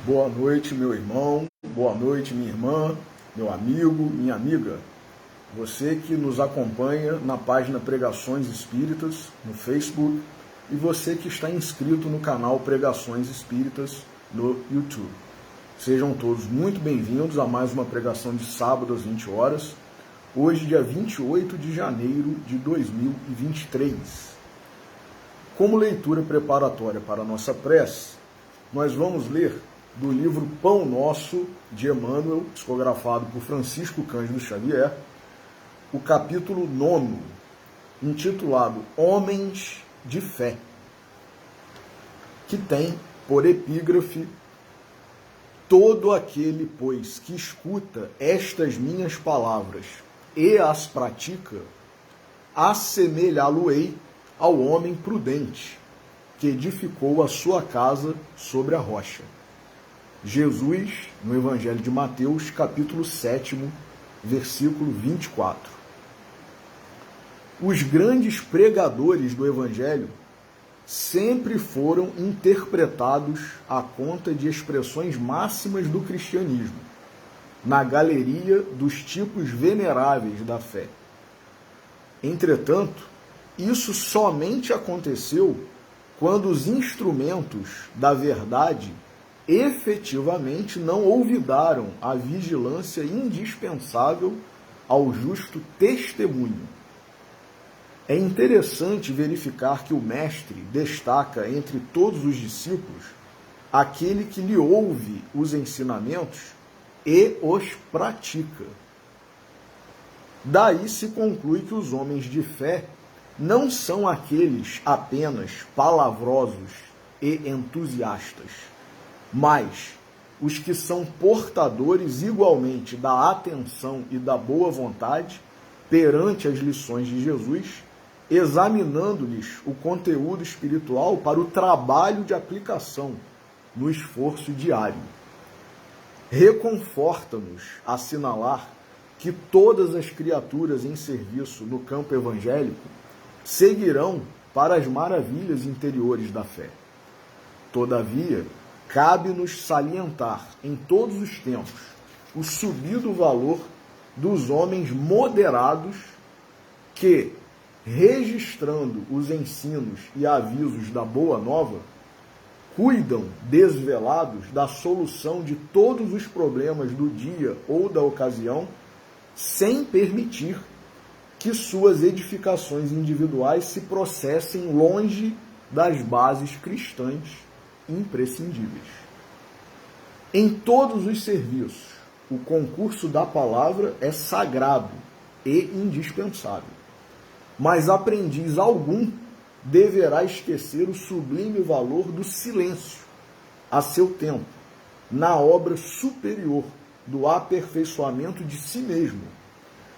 Boa noite, meu irmão, boa noite, minha irmã, meu amigo, minha amiga. Você que nos acompanha na página Pregações Espíritas no Facebook e você que está inscrito no canal Pregações Espíritas no YouTube. Sejam todos muito bem-vindos a mais uma pregação de sábado às 20 horas, hoje dia 28 de janeiro de 2023. Como leitura preparatória para a nossa prece, nós vamos ler do livro Pão Nosso, de Emmanuel, psicografado por Francisco Cândido Xavier, o capítulo 9, intitulado Homens de Fé, que tem por epígrafe: todo aquele, pois, que escuta estas minhas palavras e as pratica, assemelhá-lo-ei ao homem prudente, que edificou a sua casa sobre a rocha. Jesus, no Evangelho de Mateus, capítulo 7, versículo 24. Os grandes pregadores do Evangelho sempre foram interpretados à conta de expressões máximas do cristianismo, na galeria dos tipos veneráveis da fé. Entretanto, isso somente aconteceu quando os instrumentos da verdade efetivamente não olvidaram a vigilância indispensável ao justo testemunho. É interessante verificar que o Mestre destaca entre todos os discípulos aquele que lhe ouve os ensinamentos e os pratica. Daí se conclui que os homens de fé não são aqueles apenas palavrosos e entusiastas, mas os que são portadores igualmente da atenção e da boa vontade perante as lições de Jesus, examinando-lhes o conteúdo espiritual para o trabalho de aplicação no esforço diário. Reconforta-nos assinalar que todas as criaturas em serviço no campo evangélico seguirão para as maravilhas interiores da fé. Todavia, cabe-nos salientar em todos os tempos o subido valor dos homens moderados que, registrando os ensinos e avisos da Boa Nova, cuidam desvelados da solução de todos os problemas do dia ou da ocasião, sem permitir que suas edificações individuais se processem longe das bases cristãs imprescindíveis. Em todos os serviços, o concurso da palavra é sagrado e indispensável, mas aprendiz algum deverá esquecer o sublime valor do silêncio a seu tempo, na obra superior do aperfeiçoamento de si mesmo,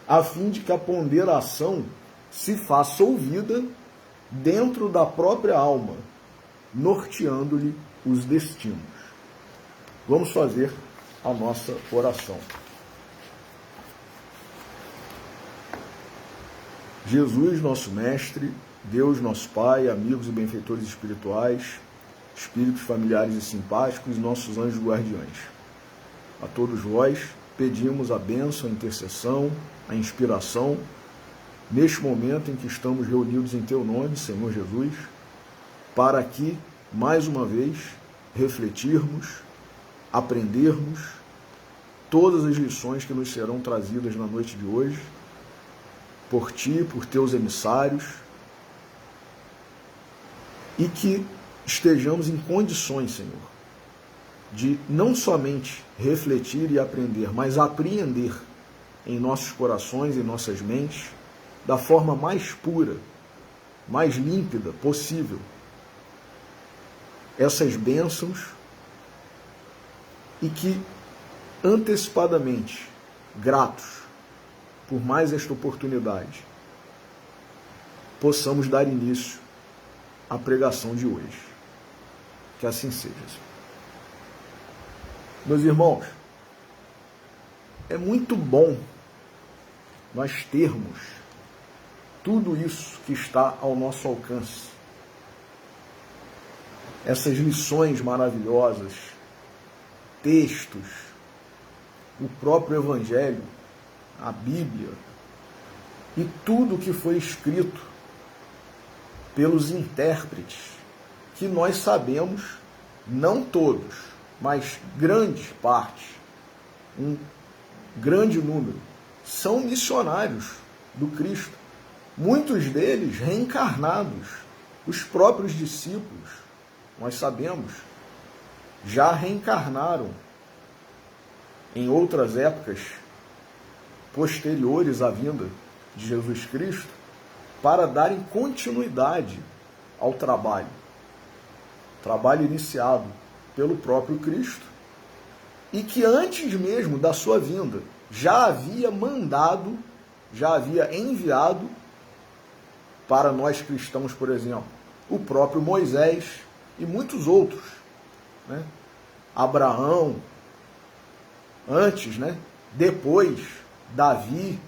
a fim de que a ponderação se faça ouvida dentro da própria alma, norteando-lhe os destinos. Vamos fazer a nossa oração. Jesus, nosso Mestre, Deus, nosso Pai, amigos e benfeitores espirituais, espíritos familiares e simpáticos, nossos anjos guardiães. A todos vós pedimos a bênção, a intercessão, a inspiração, neste momento em que estamos reunidos em Teu nome, Senhor Jesus, para que, mais uma vez, refletirmos, aprendermos todas as lições que nos serão trazidas na noite de hoje, por Ti, por Teus emissários, e que estejamos em condições, Senhor, de não somente refletir e aprender, mas apreender em nossos corações, em nossas mentes, da forma mais pura, mais límpida possível, essas bênçãos, e que, antecipadamente, gratos por mais esta oportunidade, possamos dar início à pregação de hoje. Que assim seja. Meus irmãos, é muito bom nós termos tudo isso que está ao nosso alcance. Essas lições maravilhosas textos, o próprio Evangelho, a Bíblia e tudo que foi escrito pelos intérpretes, que nós sabemos, não todos, mas grandes partes, um grande número, são missionários do Cristo. Muitos deles reencarnados, os próprios discípulos, nós sabemos, já reencarnaram em outras épocas posteriores à vinda de Jesus Cristo para darem continuidade ao trabalho iniciado pelo próprio Cristo e que antes mesmo da sua vinda já havia mandado, já havia enviado para nós cristãos, por exemplo, o próprio Moisés e muitos outros, né? Abraão, antes, né? Depois, Davi,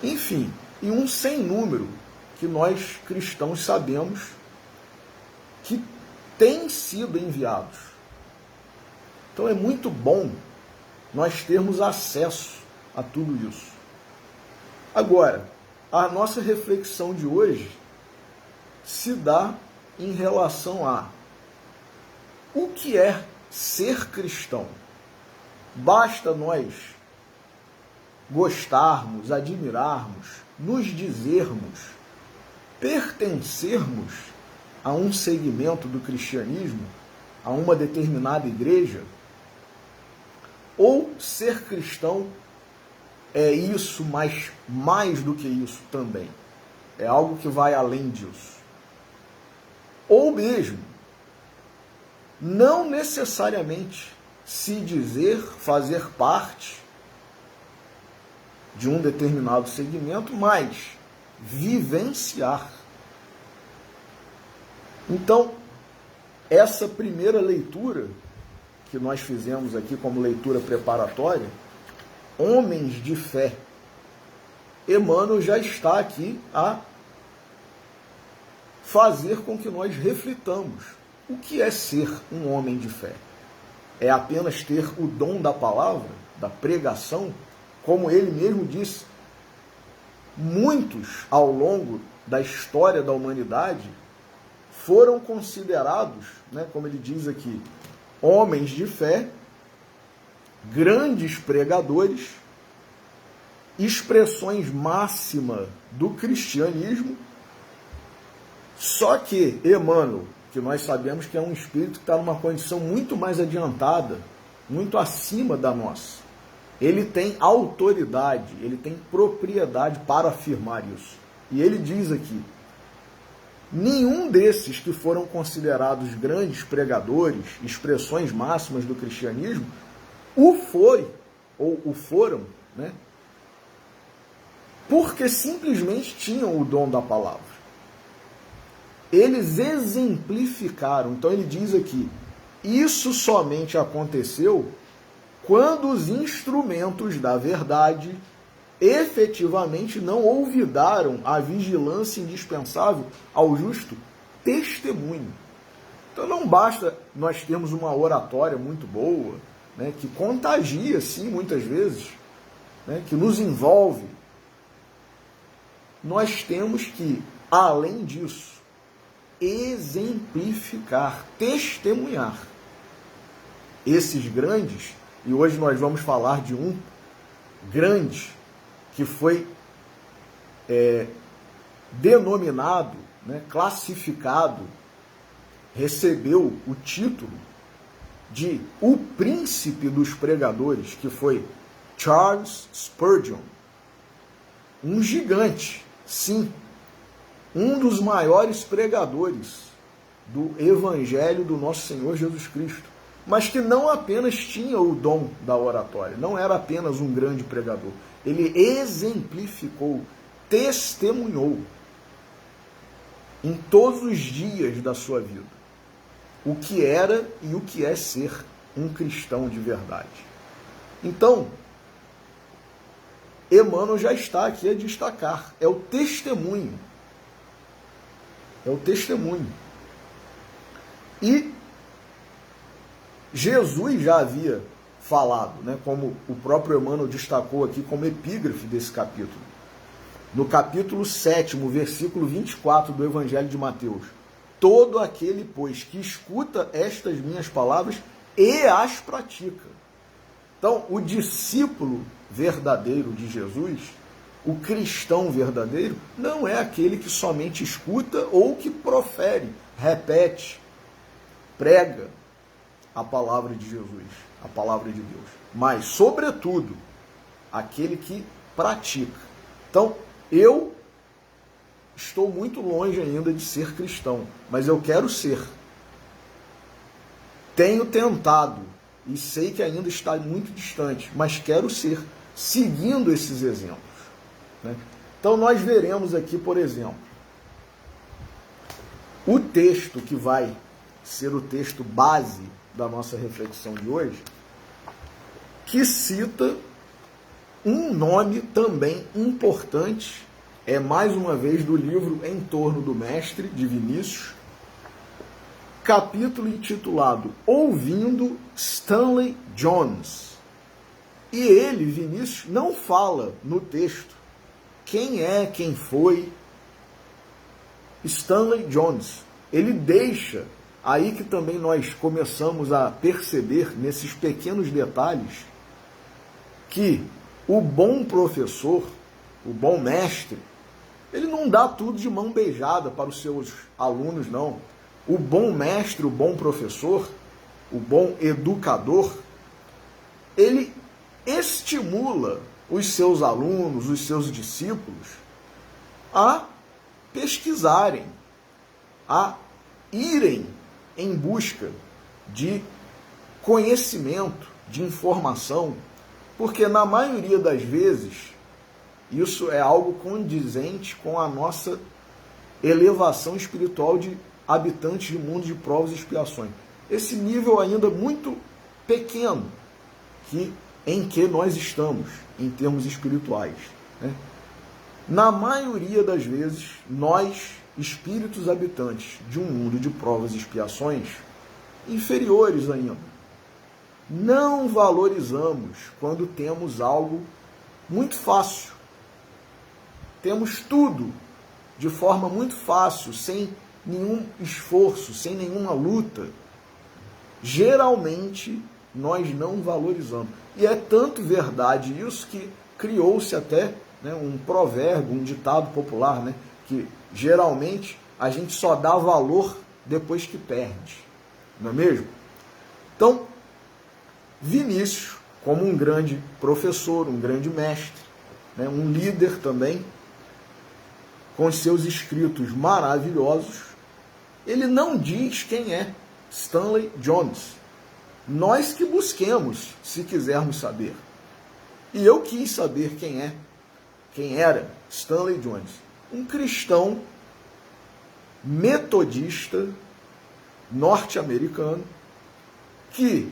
enfim, e um sem número que nós cristãos sabemos que têm sido enviados. Então é muito bom nós termos acesso a tudo isso. Agora, a nossa reflexão de hoje se dá em relação a o que é ser cristão. Basta nós gostarmos, admirarmos, nos dizermos, pertencermos a um segmento do cristianismo, a uma determinada igreja, ou ser cristão é isso, mas mais do que isso também. É algo que vai além disso. Ou mesmo, não necessariamente se dizer fazer parte de um determinado segmento, mas vivenciar. Então, essa primeira leitura que nós fizemos aqui como leitura preparatória, homens de fé, Emmanuel já está aqui a fazer com que nós reflitamos. O que é ser um homem de fé? É apenas ter o dom da palavra, da pregação? Como ele mesmo disse, muitos ao longo da história da humanidade foram considerados, né, como ele diz aqui, homens de fé, grandes pregadores, expressões máxima do cristianismo, só que Emmanuel, que nós sabemos que é um espírito que está numa condição muito mais adiantada, muito acima da nossa, ele tem autoridade, ele tem propriedade para afirmar isso. E ele diz aqui, nenhum desses que foram considerados grandes pregadores, expressões máximas do cristianismo, o foi, ou o foram, né? Porque simplesmente tinham o dom da palavra. Eles exemplificaram. Então ele diz aqui, isso somente aconteceu quando os instrumentos da verdade efetivamente não olvidaram a vigilância indispensável ao justo testemunho. Então não basta nós termos uma oratória muito boa, né, que contagia, sim, muitas vezes, né, que nos envolve. Nós temos que, além disso, exemplificar, testemunhar. Esses grandes, e hoje nós vamos falar de um grande, que foi denominado, né, classificado, recebeu o título de o príncipe dos pregadores, que foi Charles Spurgeon. Um gigante, sim, um dos maiores pregadores do Evangelho do nosso Senhor Jesus Cristo, mas que não apenas tinha o dom da oratória, não era apenas um grande pregador, ele exemplificou, testemunhou em todos os dias da sua vida o que era e o que é ser um cristão de verdade. Então, Emmanuel já está aqui a destacar, é o testemunho. É o testemunho. E Jesus já havia falado, né, como o próprio Emmanuel destacou aqui como epígrafe desse capítulo. No capítulo 7º, versículo 24 do Evangelho de Mateus. Todo aquele, pois, que escuta estas minhas palavras e as pratica. Então, o discípulo verdadeiro de Jesus, o cristão verdadeiro, não é aquele que somente escuta ou que profere, repete, prega a palavra de Jesus, a palavra de Deus. Mas, sobretudo, aquele que pratica. Então, eu estou muito longe ainda de ser cristão, mas eu quero ser. Tenho tentado e sei que ainda está muito distante, mas quero ser, seguindo esses exemplos, né? Então nós veremos aqui, por exemplo, o texto que vai ser o texto base da nossa reflexão de hoje, que cita um nome também importante, é mais uma vez do livro Em Torno do Mestre, de Vinícius, capítulo intitulado Ouvindo Stanley Jones. E ele, Vinícius, não fala no texto quem foi Stanley Jones. Ele deixa, aí que também nós começamos a perceber nesses pequenos detalhes, que o bom professor, o bom mestre, ele não dá tudo de mão beijada para os seus alunos, não. O bom mestre, o bom professor, o bom educador, ele estimula os seus alunos, os seus discípulos, a pesquisarem, a irem em busca de conhecimento, de informação, porque na maioria das vezes isso é algo condizente com a nossa elevação espiritual de habitantes de mundo de provas e expiações. Esse nível ainda muito pequeno em que nós estamos, em termos espirituais, né? Na maioria das vezes, nós, espíritos habitantes de um mundo de provas e expiações, inferiores ainda, não valorizamos quando temos algo muito fácil. Temos tudo de forma muito fácil, sem nenhum esforço, sem nenhuma luta. Geralmente, nós não valorizamos. E é tanto verdade isso que criou-se até, né, um provérbio, um ditado popular, né, que geralmente a gente só dá valor depois que perde. Não é mesmo? Então, Vinícius, como um grande professor, um grande mestre, né, um líder também, com os seus escritos maravilhosos, ele não diz quem é Stanley Jones. Nós que busquemos, se quisermos saber. E eu quis saber quem era Stanley Jones. Um cristão metodista norte-americano que,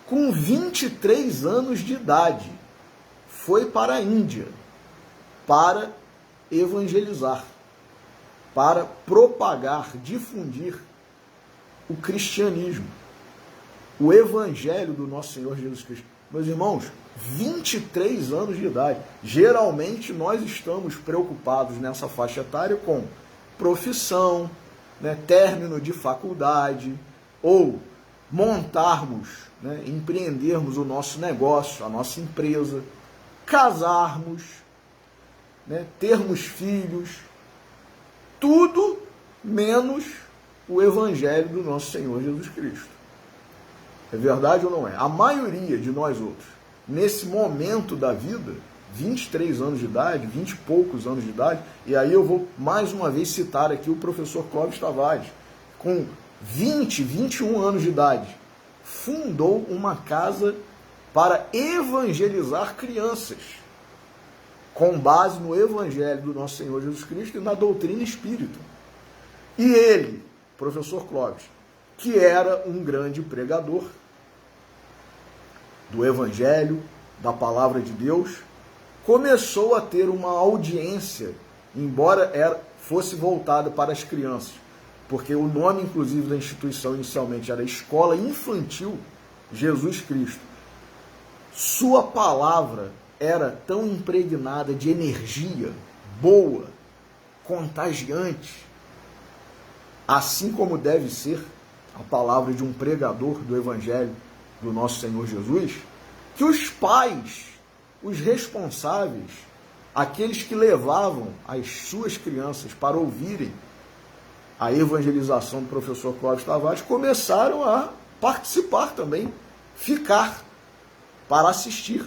com 23 anos de idade, foi para a Índia para evangelizar, para propagar, difundir o cristianismo, o evangelho do nosso Senhor Jesus Cristo. Meus irmãos, 23 anos de idade. Geralmente nós estamos preocupados nessa faixa etária com profissão, né, término de faculdade, ou montarmos, né, empreendermos o nosso negócio, a nossa empresa, casarmos, né, termos filhos, tudo menos o evangelho do nosso Senhor Jesus Cristo. É verdade ou não é? A maioria de nós outros, nesse momento da vida, 23 anos de idade, 20 e poucos anos de idade, e aí eu vou mais uma vez citar aqui o professor Clóvis Tavares, com 20, 21 anos de idade, fundou uma casa para evangelizar crianças, com base no evangelho do nosso Senhor Jesus Cristo e na doutrina espírita. E ele, professor Clóvis, que era um grande pregador do evangelho, da palavra de Deus, começou a ter uma audiência, embora fosse voltada para as crianças, porque o nome, inclusive, da instituição inicialmente era Escola Infantil Jesus Cristo, sua palavra era tão impregnada de energia boa, contagiante, assim como deve ser a palavra de um pregador do Evangelho do nosso Senhor Jesus, que os pais, os responsáveis, aqueles que levavam as suas crianças para ouvirem a evangelização do professor Clóvis Tavares, começaram a participar também, ficar para assistir,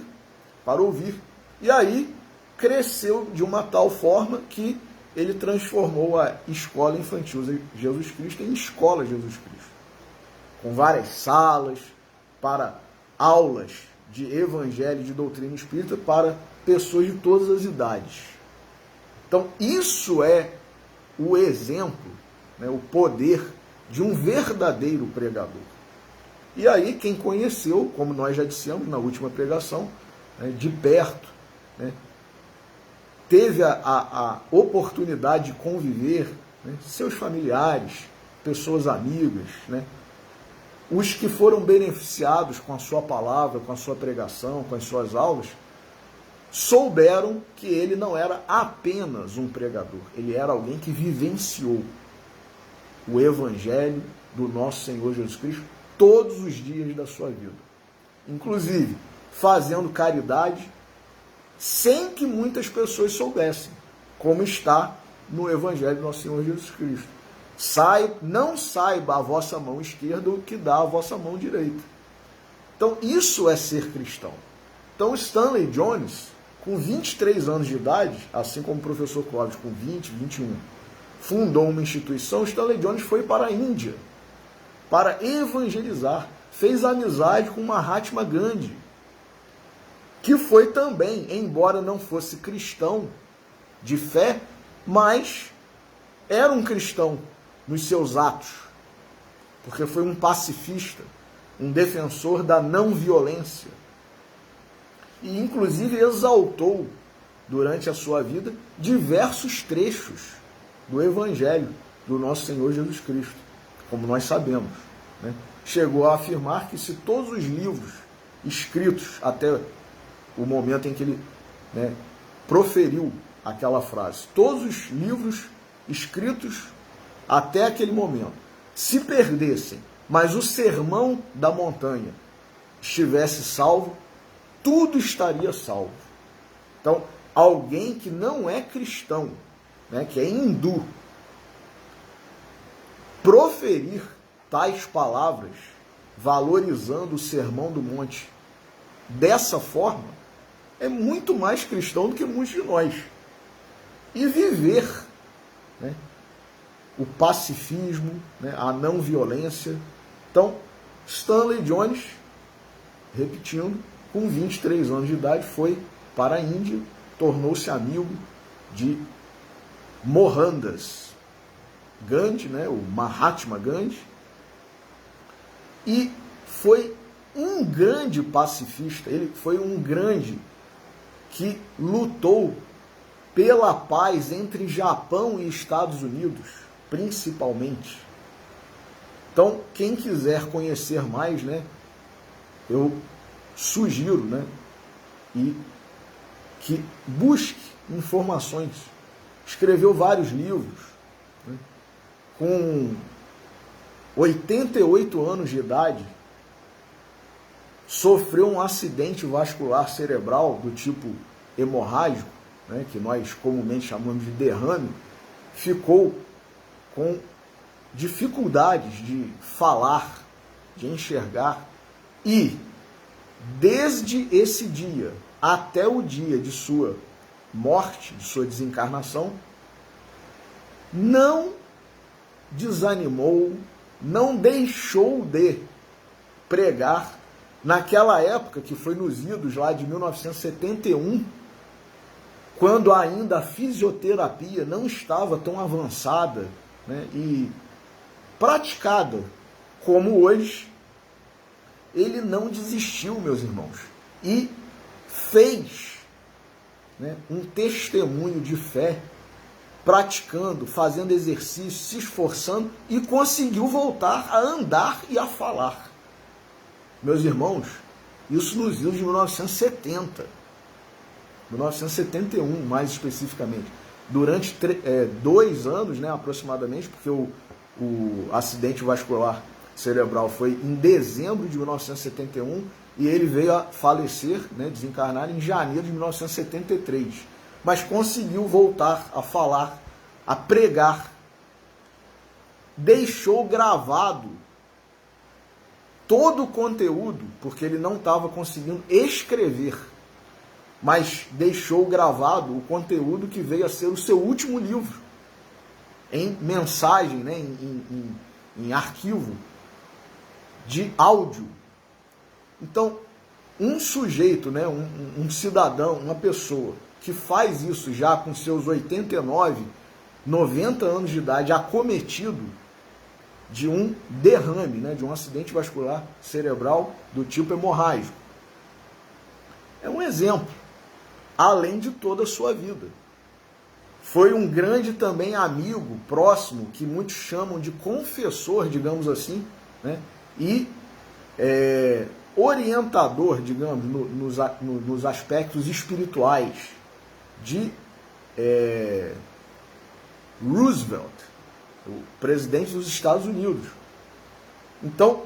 para ouvir. E aí cresceu de uma tal forma que ele transformou a Escola Infantil Jesus Cristo em Escola Jesus Cristo, com várias salas para aulas de evangelho e de doutrina espírita para pessoas de todas as idades. Então, isso é o exemplo, né, o poder de um verdadeiro pregador. E aí, quem conheceu, como nós já dissemos na última pregação, né, de perto, né, teve a oportunidade de conviver, né, seus familiares, pessoas amigas, né, os que foram beneficiados com a sua palavra, com a sua pregação, com as suas aulas, souberam que ele não era apenas um pregador, ele era alguém que vivenciou o Evangelho do nosso Senhor Jesus Cristo todos os dias da sua vida. Inclusive, fazendo caridade sem que muitas pessoas soubessem, como está no Evangelho do nosso Senhor Jesus Cristo. Não saiba a vossa mão esquerda o que dá a vossa mão direita. Então, isso é ser cristão. Então, Stanley Jones, com 23 anos de idade, assim como o professor Clóvis, com 20, 21, fundou uma instituição. Stanley Jones foi para a Índia para evangelizar, fez amizade com Mahatma Gandhi, que foi também, embora não fosse cristão de fé, mas era um cristão nos seus atos, porque foi um pacifista, um defensor da não violência, e inclusive exaltou durante a sua vida diversos trechos do Evangelho do nosso Senhor Jesus Cristo, como nós sabemos, né? Chegou a afirmar que se todos os livros escritos até o momento em que ele, né, proferiu aquela frase, todos os livros escritos até aquele momento se perdessem, mas o Sermão da Montanha estivesse salvo, tudo estaria salvo. Então, alguém que não é cristão, né, que é hindu, proferir tais palavras, valorizando o Sermão do Monte dessa forma, é muito mais cristão do que muitos de nós. E viver, né, o pacifismo, né, a não violência. Então, Stanley Jones, repetindo, com 23 anos de idade, foi para a Índia, tornou-se amigo de Mohandas Gandhi, né, o Mahatma Gandhi, e foi um grande pacifista, ele foi um grande que lutou pela paz entre Japão e Estados Unidos, principalmente. Então, quem quiser conhecer mais, né, eu sugiro, né, e que busque informações. Escreveu vários livros, né, com 88 anos de idade, sofreu um acidente vascular cerebral do tipo hemorrágico, né, que nós comumente chamamos de derrame, ficou com dificuldades de falar, de enxergar, e desde esse dia até o dia de sua morte, de sua desencarnação, não desanimou, não deixou de pregar naquela época, que foi nos idos lá de 1971, quando ainda a fisioterapia não estava tão avançada, né, e praticada como hoje. Ele não desistiu, meus irmãos, e fez, né, um testemunho de fé, praticando, fazendo exercício, se esforçando, e conseguiu voltar a andar e a falar. Meus irmãos, isso nos idos de 1970, 1971 mais especificamente. Durante 2 anos, né, aproximadamente, porque o acidente vascular cerebral foi em dezembro de 1971 e ele veio a falecer, né, desencarnar em janeiro de 1973. Mas conseguiu voltar a falar, a pregar. Deixou gravado todo o conteúdo, porque ele não estava conseguindo escrever, mas deixou gravado o conteúdo que veio a ser o seu último livro, em mensagem, né, em arquivo de áudio. Então, um sujeito, né, um cidadão, uma pessoa que faz isso já com seus 89, 90 anos de idade, acometido de um derrame, né, de um acidente vascular cerebral do tipo hemorrágico. É um exemplo, além de toda a sua vida. Foi um grande também amigo próximo, que muitos chamam de confessor, digamos assim, né, e orientador, digamos, nos aspectos espirituais de Roosevelt, o presidente dos Estados Unidos. Então,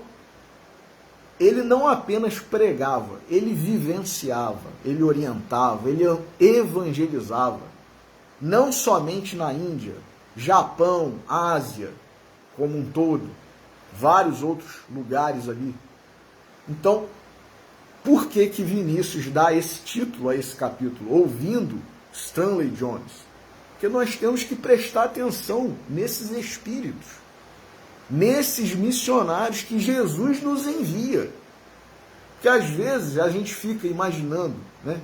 ele não apenas pregava, ele vivenciava, ele orientava, ele evangelizava, não somente na Índia, Japão, Ásia, como um todo, vários outros lugares ali. Então, por que que Vinícius dá esse título a esse capítulo? Ouvindo Stanley Jones. Porque nós temos que prestar atenção nesses espíritos, nesses missionários que Jesus nos envia. Que às vezes a gente fica imaginando, né,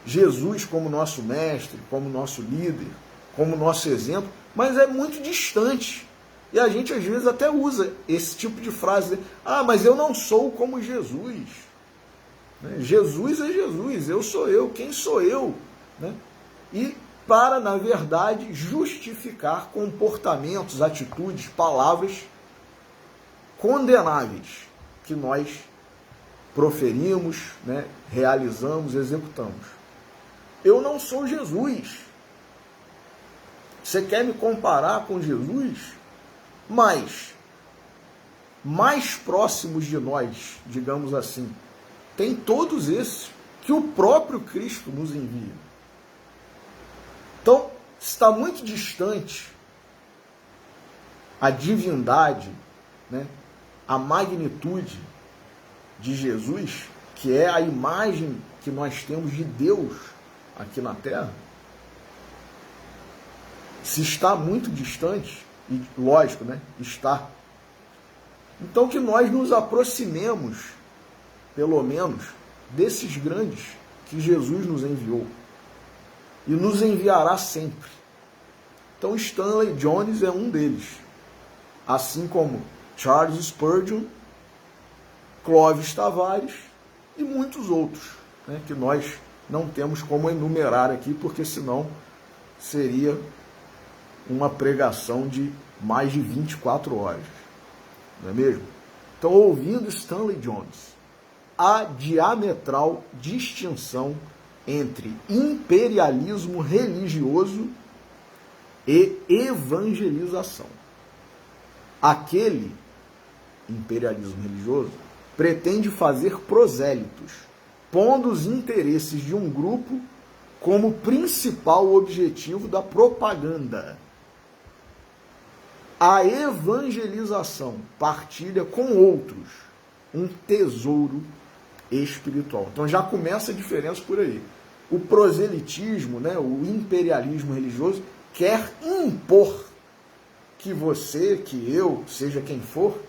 Jesus como nosso mestre, como nosso líder, como nosso exemplo, mas é muito distante. E a gente às vezes até usa esse tipo de frase, mas eu não sou como Jesus. Jesus é Jesus, eu sou eu, quem sou eu? Né? E para, na verdade, justificar comportamentos, atitudes, palavras condenáveis que nós proferimos, né, realizamos, executamos. Eu não sou Jesus. Você quer me comparar com Jesus? Mas mais próximos de nós, digamos assim, tem todos esses que o próprio Cristo nos envia. Então, está muito distante a divindade, né, a magnitude de Jesus, que é a imagem que nós temos de Deus aqui na Terra. Se está muito distante, e lógico, né, está. Então que nós nos aproximemos, pelo menos, desses grandes que Jesus nos enviou. E nos enviará sempre. Então Stanley Jones é um deles. Assim como Charles Spurgeon, Clóvis Tavares e muitos outros, né, que nós não temos como enumerar aqui, porque senão seria uma pregação de mais de 24 horas. Não é mesmo? Então, ouvindo Stanley Jones, a diametral distinção entre imperialismo religioso e evangelização. Aquele imperialismo religioso pretende fazer prosélitos, pondo os interesses de um grupo como principal objetivo da propaganda. A evangelização partilha com outros um tesouro espiritual. Então já começa a diferença por aí. O proselitismo, né, o imperialismo religioso, quer impor que você, que eu, seja quem for,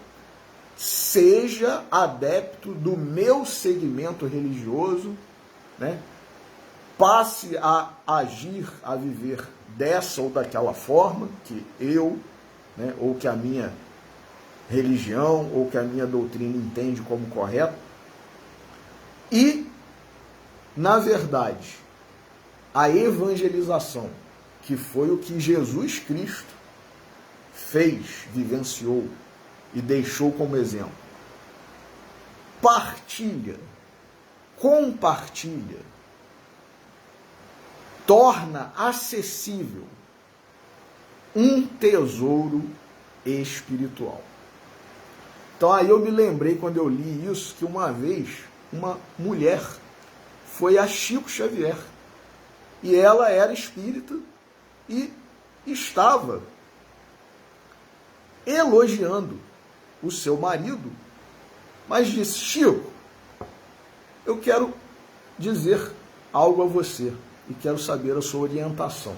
seja adepto do meu segmento religioso, né, passe a agir, a viver dessa ou daquela forma que eu, né, ou que a minha religião, ou que a minha doutrina entende como correto. E, na verdade, a evangelização, que foi o que Jesus Cristo fez, vivenciou e deixou como exemplo, compartilha, torna acessível um tesouro espiritual. Então aí eu me lembrei, quando eu li isso, que uma vez uma mulher foi a Chico Xavier, e ela era espírita e estava elogiando o seu marido, mas disse: Chico, eu quero dizer algo a você e quero saber a sua orientação.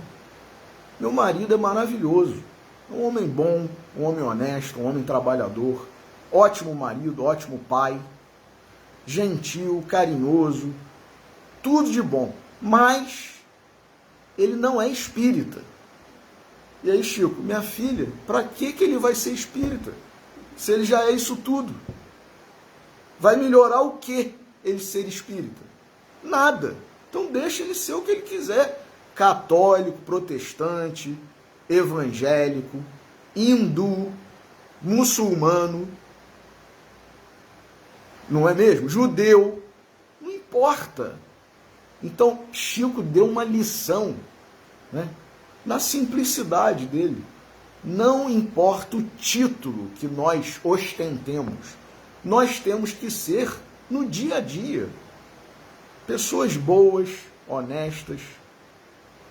Meu marido é maravilhoso, é um homem bom, um homem honesto, um homem trabalhador, ótimo marido, ótimo pai, gentil, carinhoso, tudo de bom, mas ele não é espírita. E aí, Chico, minha filha, para que ele vai ser espírita? Se ele já é isso tudo. Vai melhorar o que ele ser espírita? Nada. Então deixa ele ser o que ele quiser. Católico, protestante, evangélico, hindu, muçulmano, não é mesmo? Judeu, não importa. Então Chico deu uma lição, né, na simplicidade dele. Não importa o título que nós ostentemos, nós temos que ser, no dia a dia, pessoas boas, honestas,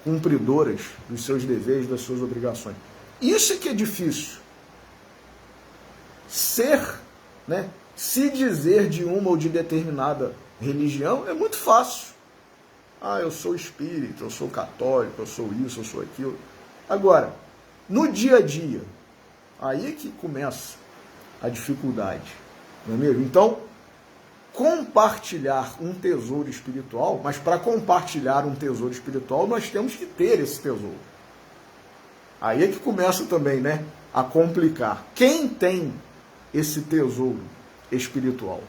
cumpridoras dos seus deveres, das suas obrigações. Isso é que é difícil. Ser, né, se dizer de uma ou de determinada religião é muito fácil. Ah, eu sou espírita, eu sou católico, eu sou isso, eu sou aquilo. Agora, no dia a dia, aí é que começa a dificuldade, não é mesmo? Então, compartilhar um tesouro espiritual, mas para compartilhar um tesouro espiritual, nós temos que ter esse tesouro. Aí é que começa também, né, a complicar. Quem tem esse tesouro espiritual?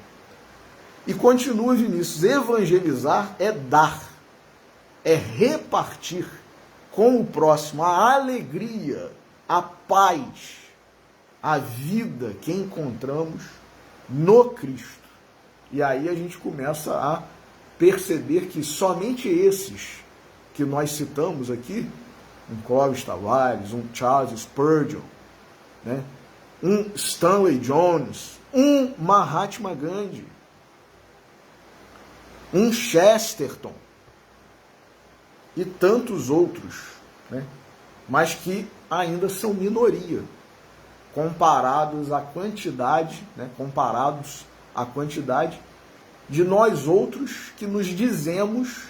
E continua Vinícius: evangelizar é dar, é repartir com o próximo a alegria, a paz, a vida que encontramos no Cristo. E aí a gente começa a perceber que somente esses que nós citamos aqui, um Clóvis Tavares, um Charles Spurgeon, né, um Stanley Jones, um Mahatma Gandhi, um Chesterton e tantos outros, né, mas que ainda são minoria comparados à quantidade, né, de nós outros que nos dizemos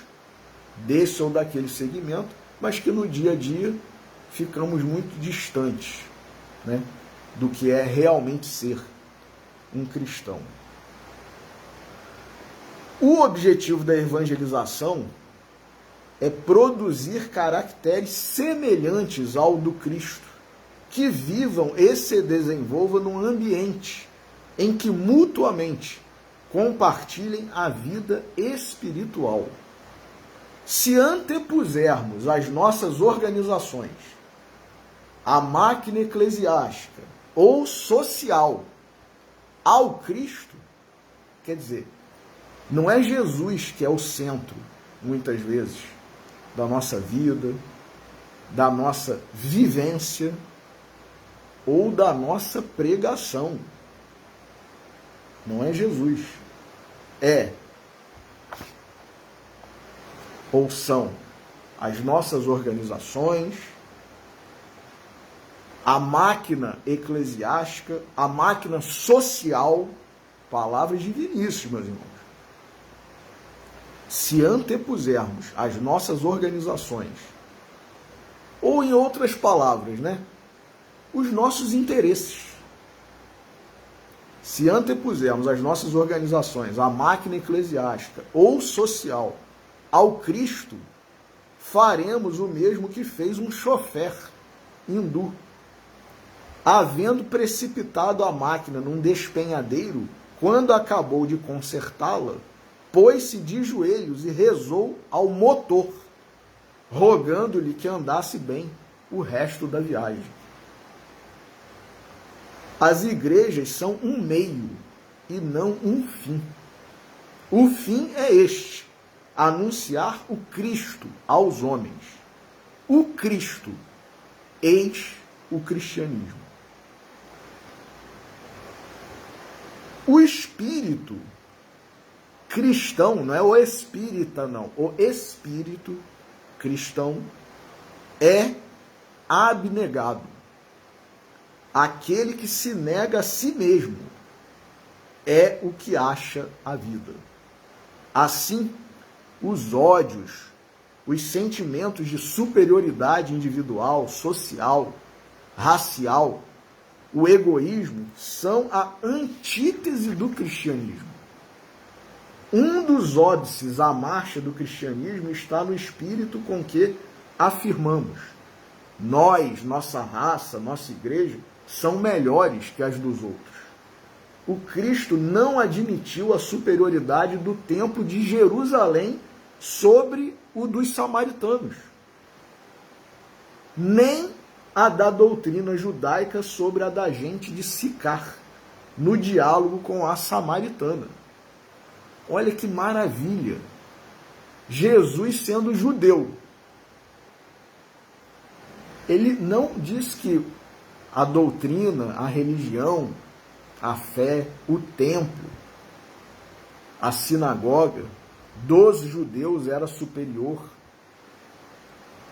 desse ou daquele segmento, mas que no dia a dia ficamos muito distantes, né, do que é realmente ser um cristão. O objetivo da evangelização é produzir caracteres semelhantes ao do Cristo, que vivam e se desenvolvam num ambiente em que mutuamente compartilhem a vida espiritual. Se antepusermos as nossas organizações, a máquina eclesiástica ou social, ao Cristo, quer dizer, não é Jesus que é o centro, muitas vezes, da nossa vida, da nossa vivência ou da nossa pregação. Não é Jesus. É ou são as nossas organizações, a máquina eclesiástica, a máquina social, palavras de Vinícius, meus irmãos. Se antepusermos as nossas organizações, ou em outras palavras, né, os nossos interesses. Se antepusermos as nossas organizações, a máquina eclesiástica ou social, ao Cristo, faremos o mesmo que fez um chofer hindu. Havendo precipitado a máquina num despenhadeiro, quando acabou de consertá-la, pôs-se de joelhos e rezou ao motor, rogando-lhe que andasse bem o resto da viagem. As igrejas são um meio e não um fim. O fim é este: anunciar o Cristo aos homens. O Cristo, eis o cristianismo. O espírito cristão, não é o espírita, não. O espírito cristão é abnegado. Aquele que se nega a si mesmo é o que acha a vida. Assim, os ódios, os sentimentos de superioridade individual, social, racial, o egoísmo são a antítese do cristianismo. Um dos óbices à marcha do cristianismo está no espírito com que afirmamos: nós, nossa raça, nossa igreja, são melhores que as dos outros. O Cristo não admitiu a superioridade do templo de Jerusalém sobre o dos samaritanos, nem a da doutrina judaica sobre a da gente de Sicar, no diálogo com a samaritana. Olha que maravilha! Jesus sendo judeu, ele não diz que a doutrina, a religião, a fé, o templo, a sinagoga dos judeus era superior,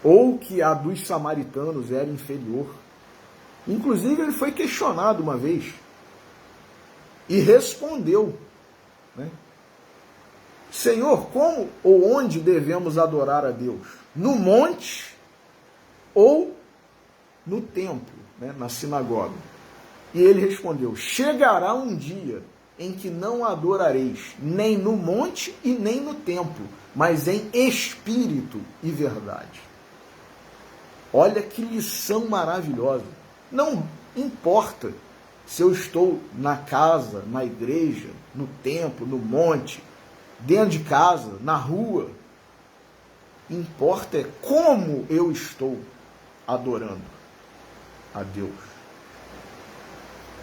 ou que a dos samaritanos era inferior. Inclusive, ele foi questionado uma vez e respondeu, né? Senhor, como ou onde devemos adorar a Deus? No monte ou no templo, né? Na sinagoga? E ele respondeu: chegará um dia em que não adorareis nem no monte e nem no templo, mas em espírito e verdade. Olha que lição maravilhosa. Não importa se eu estou na casa, na igreja, no templo, no monte, dentro de casa, na rua. Importa é como eu estou adorando a Deus.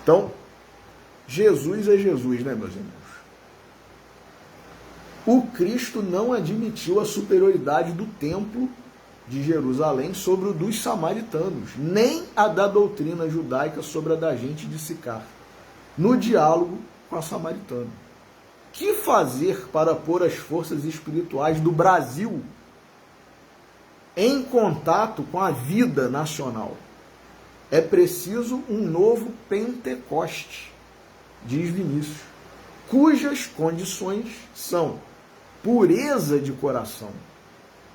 Então, Jesus é Jesus, né, meus irmãos? O Cristo não admitiu a superioridade do templo de Jerusalém sobre o dos samaritanos, nem a da doutrina judaica sobre a da gente de Sicar, no diálogo com a samaritana. Que fazer para pôr as forças espirituais do Brasil em contato com a vida nacional? É preciso um novo Pentecoste, diz Vinícius, cujas condições são pureza de coração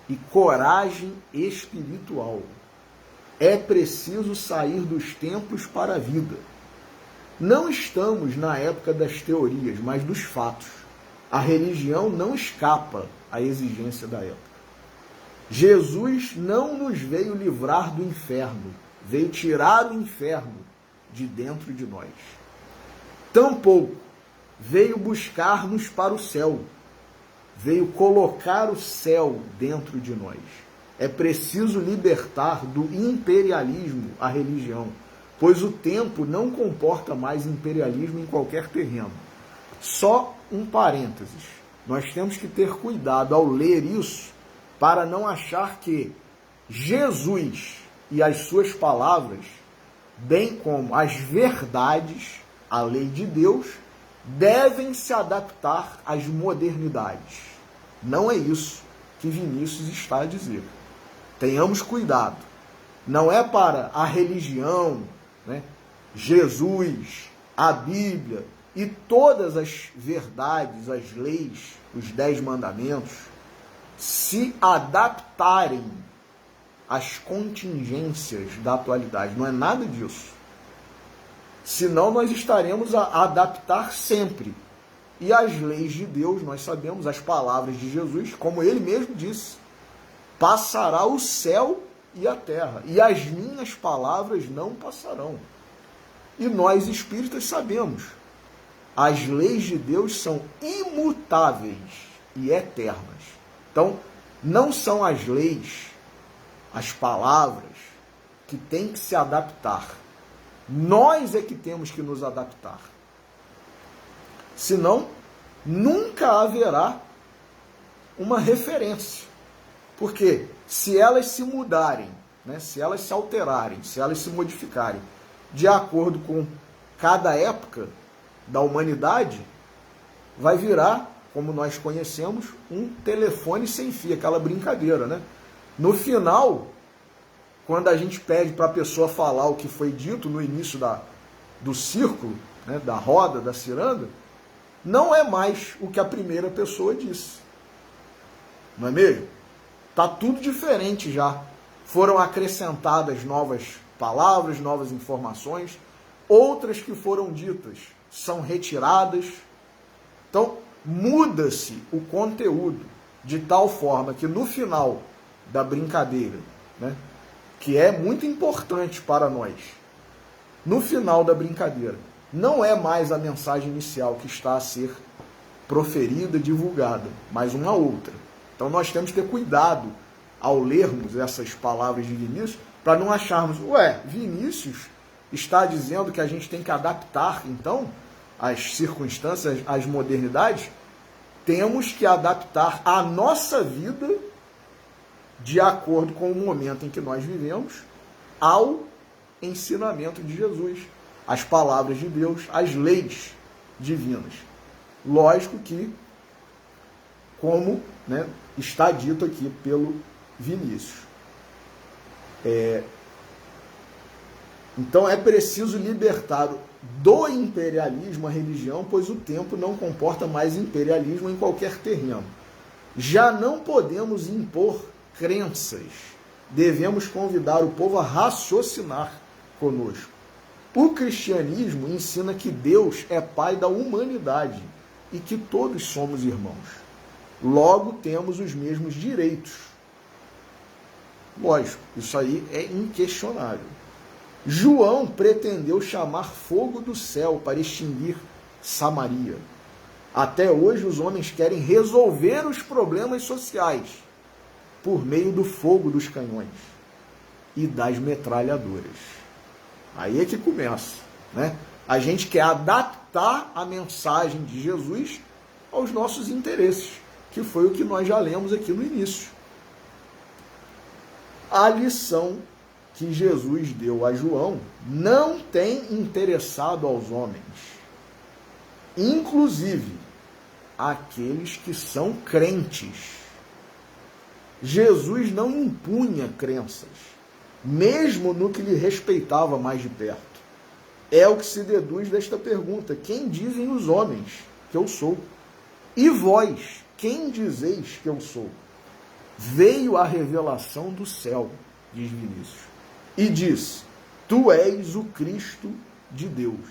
e coragem espiritual. É preciso sair dos templos para a vida. Não estamos na época das teorias, mas dos fatos. A religião não escapa à exigência da época. Jesus não nos veio livrar do inferno, veio tirar o inferno de dentro de nós. Tampouco veio buscar-nos para o céu, veio colocar o céu dentro de nós. É preciso libertar do imperialismo a religião, pois o tempo não comporta mais imperialismo em qualquer terreno. Só um parênteses. Nós temos que ter cuidado ao ler isso para não achar que Jesus e as suas palavras, bem como as verdades, a lei de Deus, devem se adaptar às modernidades. Não é isso que Vinícius está a dizer. Tenhamos cuidado. Não é para a religião, né, Jesus, a Bíblia e todas as verdades, as leis, os 10 mandamentos, se adaptarem às contingências da atualidade. Não é nada disso. Senão nós estaremos a adaptar sempre. E as leis de Deus, nós sabemos, as palavras de Jesus, como ele mesmo disse, passará o céu e a terra, e as minhas palavras não passarão. E nós espíritas sabemos, as leis de Deus são imutáveis e eternas. Então, não são as leis, as palavras, que têm que se adaptar. Nós é que temos que nos adaptar. Senão, nunca haverá uma referência. Porque se elas se mudarem, né, se elas se alterarem, se elas se modificarem de acordo com cada época da humanidade, vai virar, como nós conhecemos, um telefone sem fio, aquela brincadeira, né? No final, quando a gente pede para a pessoa falar o que foi dito no início do círculo, né, da roda, da ciranda, não é mais o que a primeira pessoa disse. Não é mesmo? Está tudo diferente já. Foram acrescentadas novas palavras, novas informações, outras que foram ditas são retiradas. Então, muda-se o conteúdo de tal forma que no final da brincadeira, né, que é muito importante para nós, no final da brincadeira, não é mais a mensagem inicial que está a ser proferida, divulgada, mas uma outra. Então nós temos que ter cuidado ao lermos essas palavras de Vinícius, para não acharmos, Vinícius está dizendo que a gente tem que adaptar, então, as circunstâncias, as modernidades. Temos que adaptar a nossa vida de acordo com o momento em que nós vivemos ao ensinamento de Jesus, as palavras de Deus, as leis divinas. Lógico que, como, né, está dito aqui pelo Vinícius. Então é preciso libertar do imperialismo a religião, pois o tempo não comporta mais imperialismo em qualquer terreno. Já não podemos impor crenças, devemos convidar o povo a raciocinar conosco. O cristianismo ensina que Deus é Pai da humanidade e que todos somos irmãos. Logo, temos os mesmos direitos. Lógico, isso aí é inquestionável. João pretendeu chamar fogo do céu para extinguir Samaria. Até hoje os homens querem resolver os problemas sociais por meio do fogo dos canhões e das metralhadoras. Aí é que começa, né? A gente quer adaptar a mensagem de Jesus aos nossos interesses, que foi o que nós já lemos aqui no início. A lição que Jesus deu a João não tem interessado aos homens, inclusive aqueles que são crentes. Jesus não impunha crenças, mesmo no que lhe respeitava mais de perto. É o que se deduz desta pergunta: quem dizem os homens que eu sou? E vós, quem dizeis que eu sou? Veio a revelação do céu, diz Vinícius, e diz: tu és o Cristo de Deus.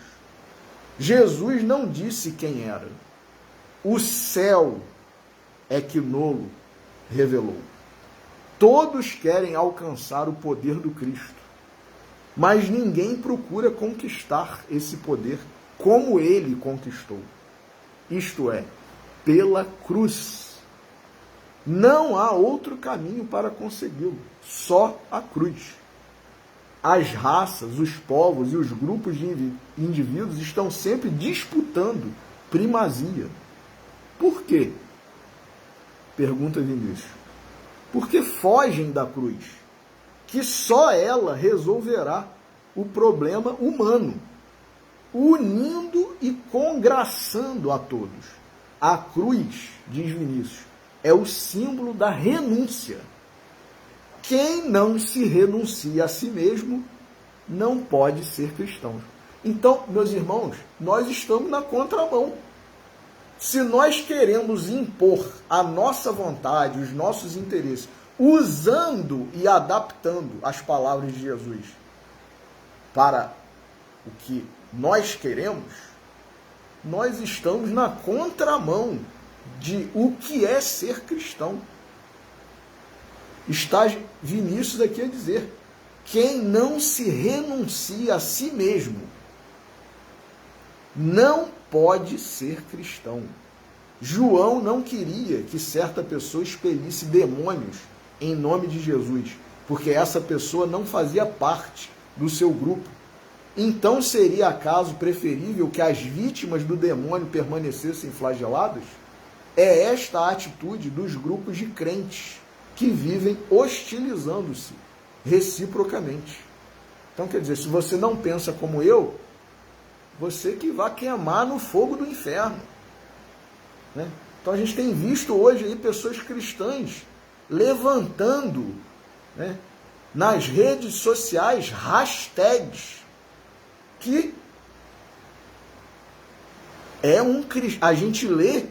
Jesus não disse quem era. O céu é que nolo revelou. Todos querem alcançar o poder do Cristo, mas ninguém procura conquistar esse poder como ele conquistou. Isto é, pela cruz. Não há outro caminho para consegui-lo, só a cruz. As raças, os povos e os grupos de indivíduos estão sempre disputando primazia. Por quê? Pergunta Vinícius. Porque fogem da cruz, que só ela resolverá o problema humano, unindo e congraçando a todos. A cruz, diz Vinícius, é o símbolo da renúncia. Quem não se renuncia a si mesmo não pode ser cristão. Então, meus irmãos, nós estamos na contramão. Se nós queremos impor a nossa vontade, os nossos interesses, usando e adaptando as palavras de Jesus para o que nós queremos, nós estamos na contramão de o que é ser cristão. Está Vinícius aqui a dizer: quem não se renuncia a si mesmo não pode ser cristão. João não queria que certa pessoa expelisse demônios em nome de Jesus, porque essa pessoa não fazia parte do seu grupo. Então seria acaso preferível que as vítimas do demônio permanecessem flageladas? É esta a atitude dos grupos de crentes que vivem hostilizando-se reciprocamente. Então, quer dizer, se você não pensa como eu, você que vai queimar no fogo do inferno. Né? Então a gente tem visto hoje aí pessoas cristãs levantando, né, nas redes sociais hashtags que a gente lê,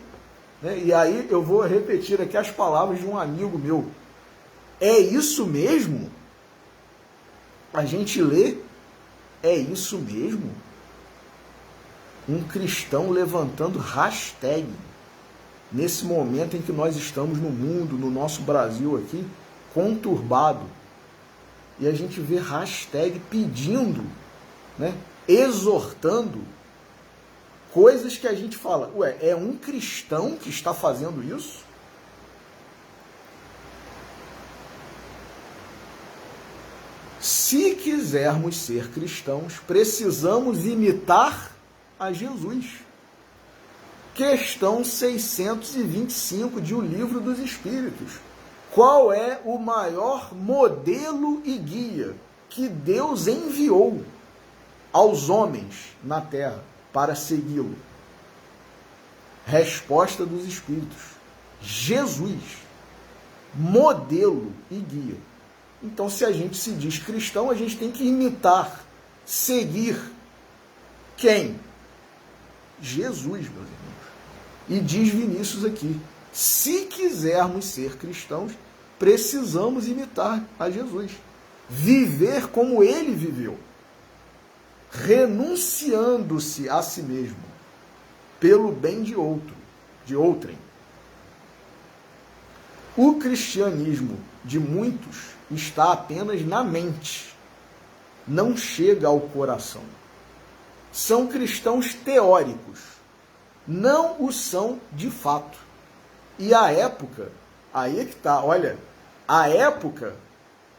né, e aí eu vou repetir aqui as palavras de um amigo meu. É isso mesmo? A gente lê, é isso mesmo? Um cristão levantando hashtag nesse momento em que nós estamos no mundo, no nosso Brasil aqui, conturbado. E a gente vê hashtag pedindo, né, exortando coisas que a gente fala, ué, é um cristão que está fazendo isso? Se quisermos ser cristãos, precisamos imitar a Jesus. Questão 625 de O Livro dos Espíritos. Qual é o maior modelo e guia que Deus enviou aos homens na Terra para segui-lo? Resposta dos Espíritos: Jesus. Modelo e guia. Então, se a gente se diz cristão, a gente tem que imitar, seguir quem? Jesus, meus irmãos. E diz Vinícius aqui, se quisermos ser cristãos, precisamos imitar a Jesus. Viver como ele viveu, renunciando-se a si mesmo, pelo bem de outrem. O cristianismo de muitos está apenas na mente, não chega ao coração. São cristãos teóricos, não o são de fato. E a época, aí é que está, olha, a época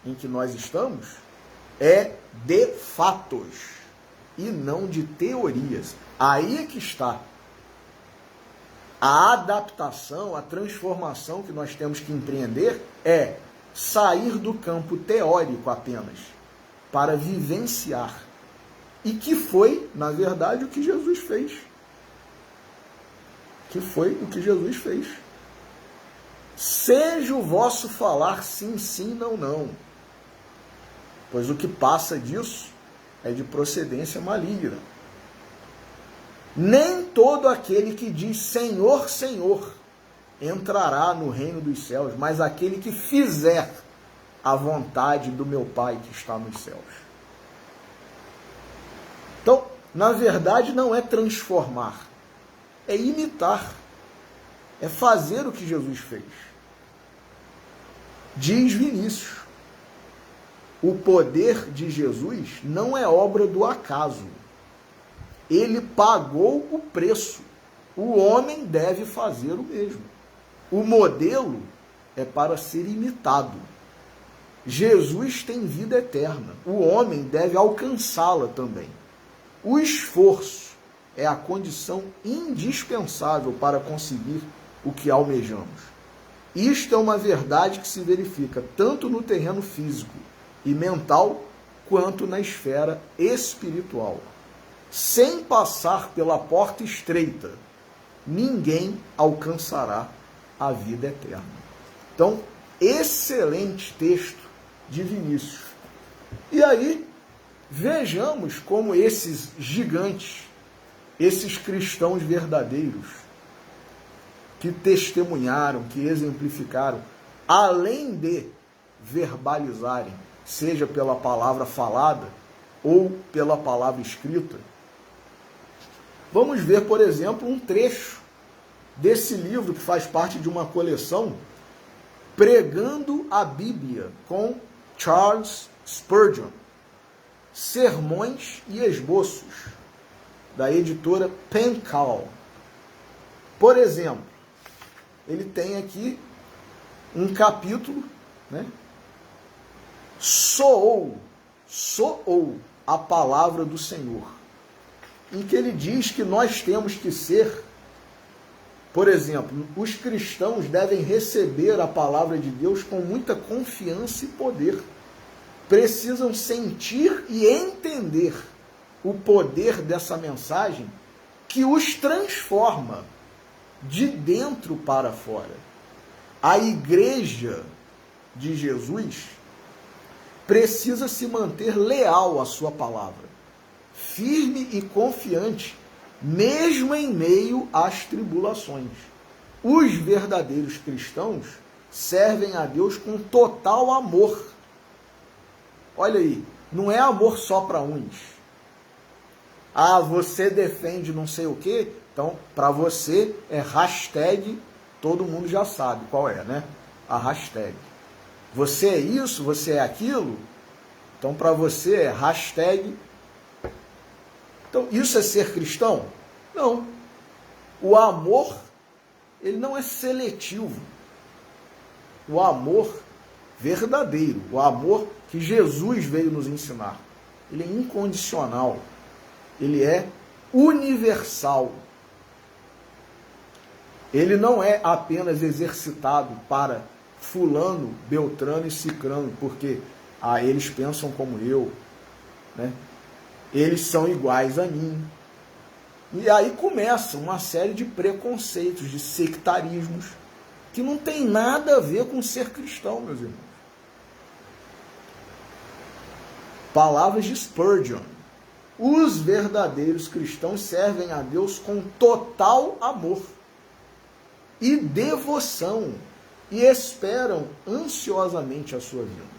em que nós estamos é de fatos e não de teorias. Aí é que está a adaptação, a transformação que nós temos que empreender é sair do campo teórico apenas para vivenciar. E que foi, na verdade, o que Jesus fez. Que foi o que Jesus fez. Seja o vosso falar sim, sim, não, não. Pois o que passa disso é de procedência maligna. Nem todo aquele que diz Senhor, Senhor, entrará no reino dos céus, mas aquele que fizer a vontade do meu Pai que está nos céus. Então, na verdade, não é transformar, é imitar, é fazer o que Jesus fez. Diz Vinícius, o poder de Jesus não é obra do acaso. Ele pagou o preço. O homem deve fazer o mesmo. O modelo é para ser imitado. Jesus tem vida eterna. O homem deve alcançá-la também. O esforço é a condição indispensável para conseguir o que almejamos. Isto é uma verdade que se verifica tanto no terreno físico e mental, quanto na esfera espiritual. Sem passar pela porta estreita, ninguém alcançará a vida eterna. Então, excelente texto de Vinícius. E aí, vejamos como esses gigantes, esses cristãos verdadeiros, que testemunharam, que exemplificaram, além de verbalizarem, seja pela palavra falada ou pela palavra escrita. Vamos ver, por exemplo, um trecho desse livro que faz parte de uma coleção, Pregando a Bíblia, com Charles Spurgeon, Sermões e Esboços, da editora Pencal. Por exemplo, ele tem aqui um capítulo, né? Soou a palavra do Senhor, em que ele diz que nós temos que ser, por exemplo, os cristãos devem receber a palavra de Deus com muita confiança e poder. Precisam sentir e entender o poder dessa mensagem que os transforma de dentro para fora. A igreja de Jesus precisa se manter leal à sua palavra, firme e confiante, mesmo em meio às tribulações. Os verdadeiros cristãos servem a Deus com total amor. Olha aí, não é amor só para uns. Ah, você defende não sei o quê? Então, para você é hashtag, todo mundo já sabe qual é, né? A hashtag. Você é isso, você é aquilo? Então, para você é hashtag. Então, isso é ser cristão? Não. O amor, ele não é seletivo. O amor verdadeiro, o amor que Jesus veio nos ensinar, ele é incondicional, ele é universal. Ele não é apenas exercitado para fulano, beltrano e cicrano, porque eles pensam como eu, né? Eles são iguais a mim. E aí começa uma série de preconceitos, de sectarismos, que não tem nada a ver com ser cristão, meus irmãos. Palavras de Spurgeon. Os verdadeiros cristãos servem a Deus com total amor e devoção e esperam ansiosamente a sua vinda.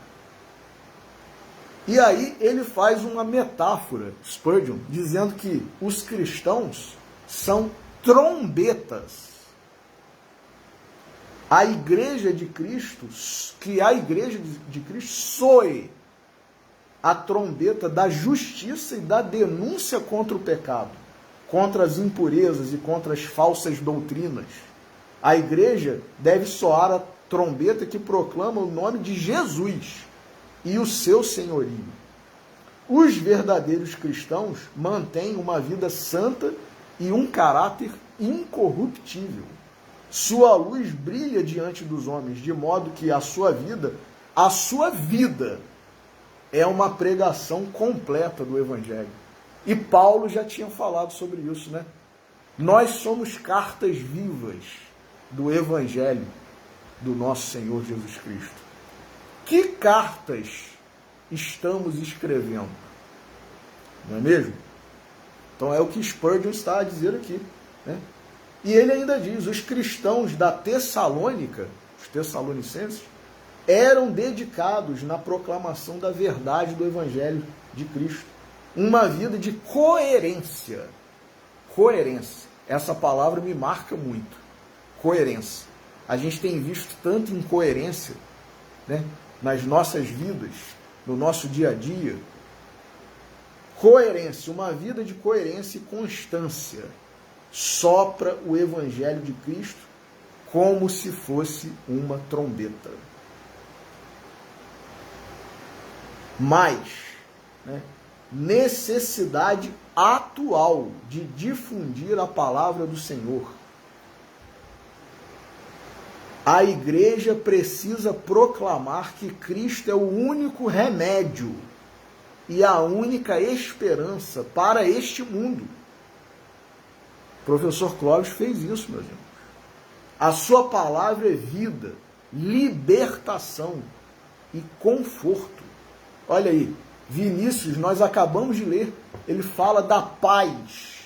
E aí ele faz uma metáfora, Spurgeon, dizendo que os cristãos são trombetas. A igreja de Cristo, que a igreja de Cristo soe a trombeta da justiça e da denúncia contra o pecado, contra as impurezas e contra as falsas doutrinas. A igreja deve soar a trombeta que proclama o nome de Jesus e o seu senhorio. Os verdadeiros cristãos mantêm uma vida santa e um caráter incorruptível. Sua luz brilha diante dos homens, de modo que a sua vida é uma pregação completa do Evangelho. E Paulo já tinha falado sobre isso, né? Nós somos cartas vivas do Evangelho do nosso Senhor Jesus Cristo. Que cartas estamos escrevendo? Não é mesmo? Então é o que Spurgeon está a dizer aqui, né? E ele ainda diz, os cristãos da Tessalônica, os tessalonicenses, eram dedicados na proclamação da verdade do Evangelho de Cristo. Uma vida de coerência. Coerência. Essa palavra me marca muito. Coerência. A gente tem visto tanta incoerência, né, nas nossas vidas, no nosso dia a dia. Coerência. Uma vida de coerência e constância. Sopra o Evangelho de Cristo como se fosse uma trombeta. Mas, né, necessidade atual de difundir a palavra do Senhor. A igreja precisa proclamar que Cristo é o único remédio e a única esperança para este mundo. O professor Clóvis fez isso, meus irmãos. A sua palavra é vida, libertação e conforto. Olha aí, Vinícius, nós acabamos de ler, ele fala da paz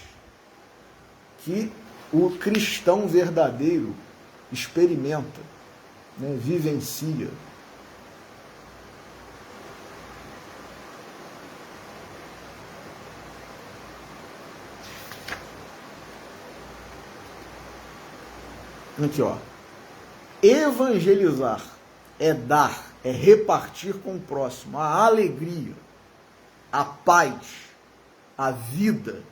que o cristão verdadeiro experimenta, né, vivencia. Aqui, ó. Evangelizar é dar, é repartir com o próximo a alegria, a paz, a vida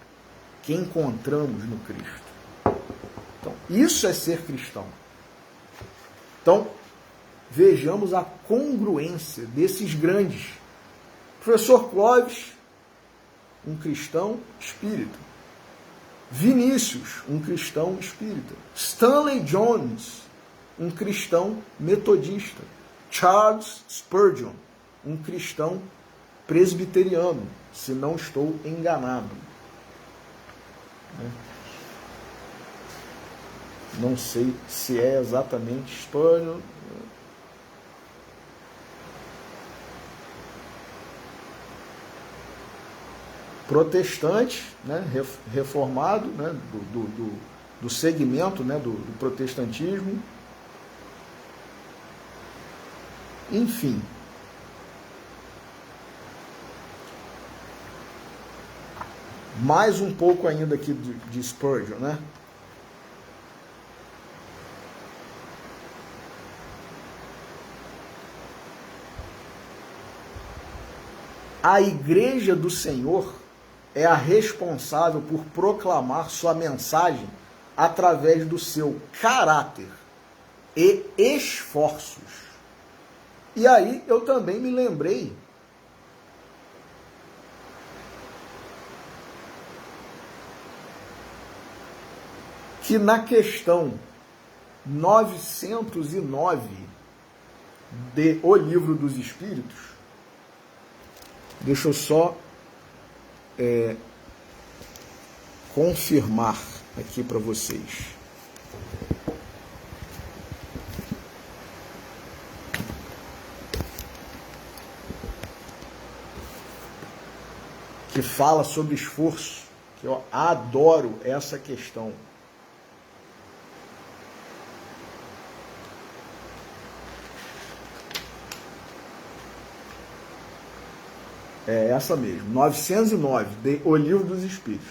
que encontramos no Cristo. Então, isso é ser cristão. Então, vejamos a congruência desses grandes. O professor Clóvis um cristão espírita. Vinícius, um cristão espírita. Stanley Jones, um cristão metodista. Charles Spurgeon, um cristão presbiteriano, se não estou enganado. Não sei se é exatamente Spurgeon. Protestante, né, reformado, né, do segmento, né, do protestantismo. Enfim. Mais um pouco ainda aqui de Spurgeon, né? A Igreja do Senhor é a responsável por proclamar sua mensagem através do seu caráter e esforços. E aí eu também me lembrei que na questão 909 de O Livro dos Espíritos, deixa eu só confirmar aqui para vocês. Que fala sobre esforço, que eu adoro essa questão. É essa mesmo, 909, de O Livro dos Espíritos.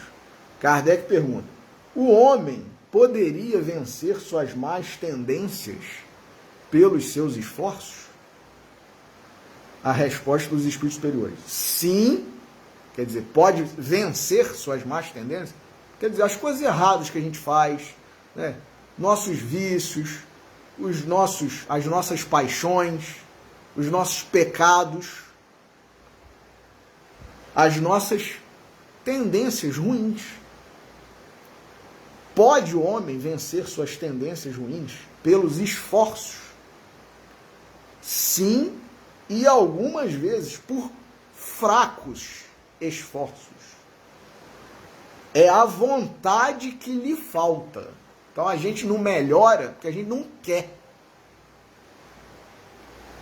Kardec pergunta: o homem poderia vencer suas más tendências pelos seus esforços? A resposta dos espíritos superiores: sim. Quer dizer, pode vencer suas más tendências? Quer dizer, as coisas erradas que a gente faz, né? Nossos vícios, as nossas paixões, os nossos pecados, as nossas tendências ruins. Pode o homem vencer suas tendências ruins pelos esforços? Sim, e algumas vezes por fracos esforços. É a vontade que lhe falta. Então a gente não melhora porque a gente não quer.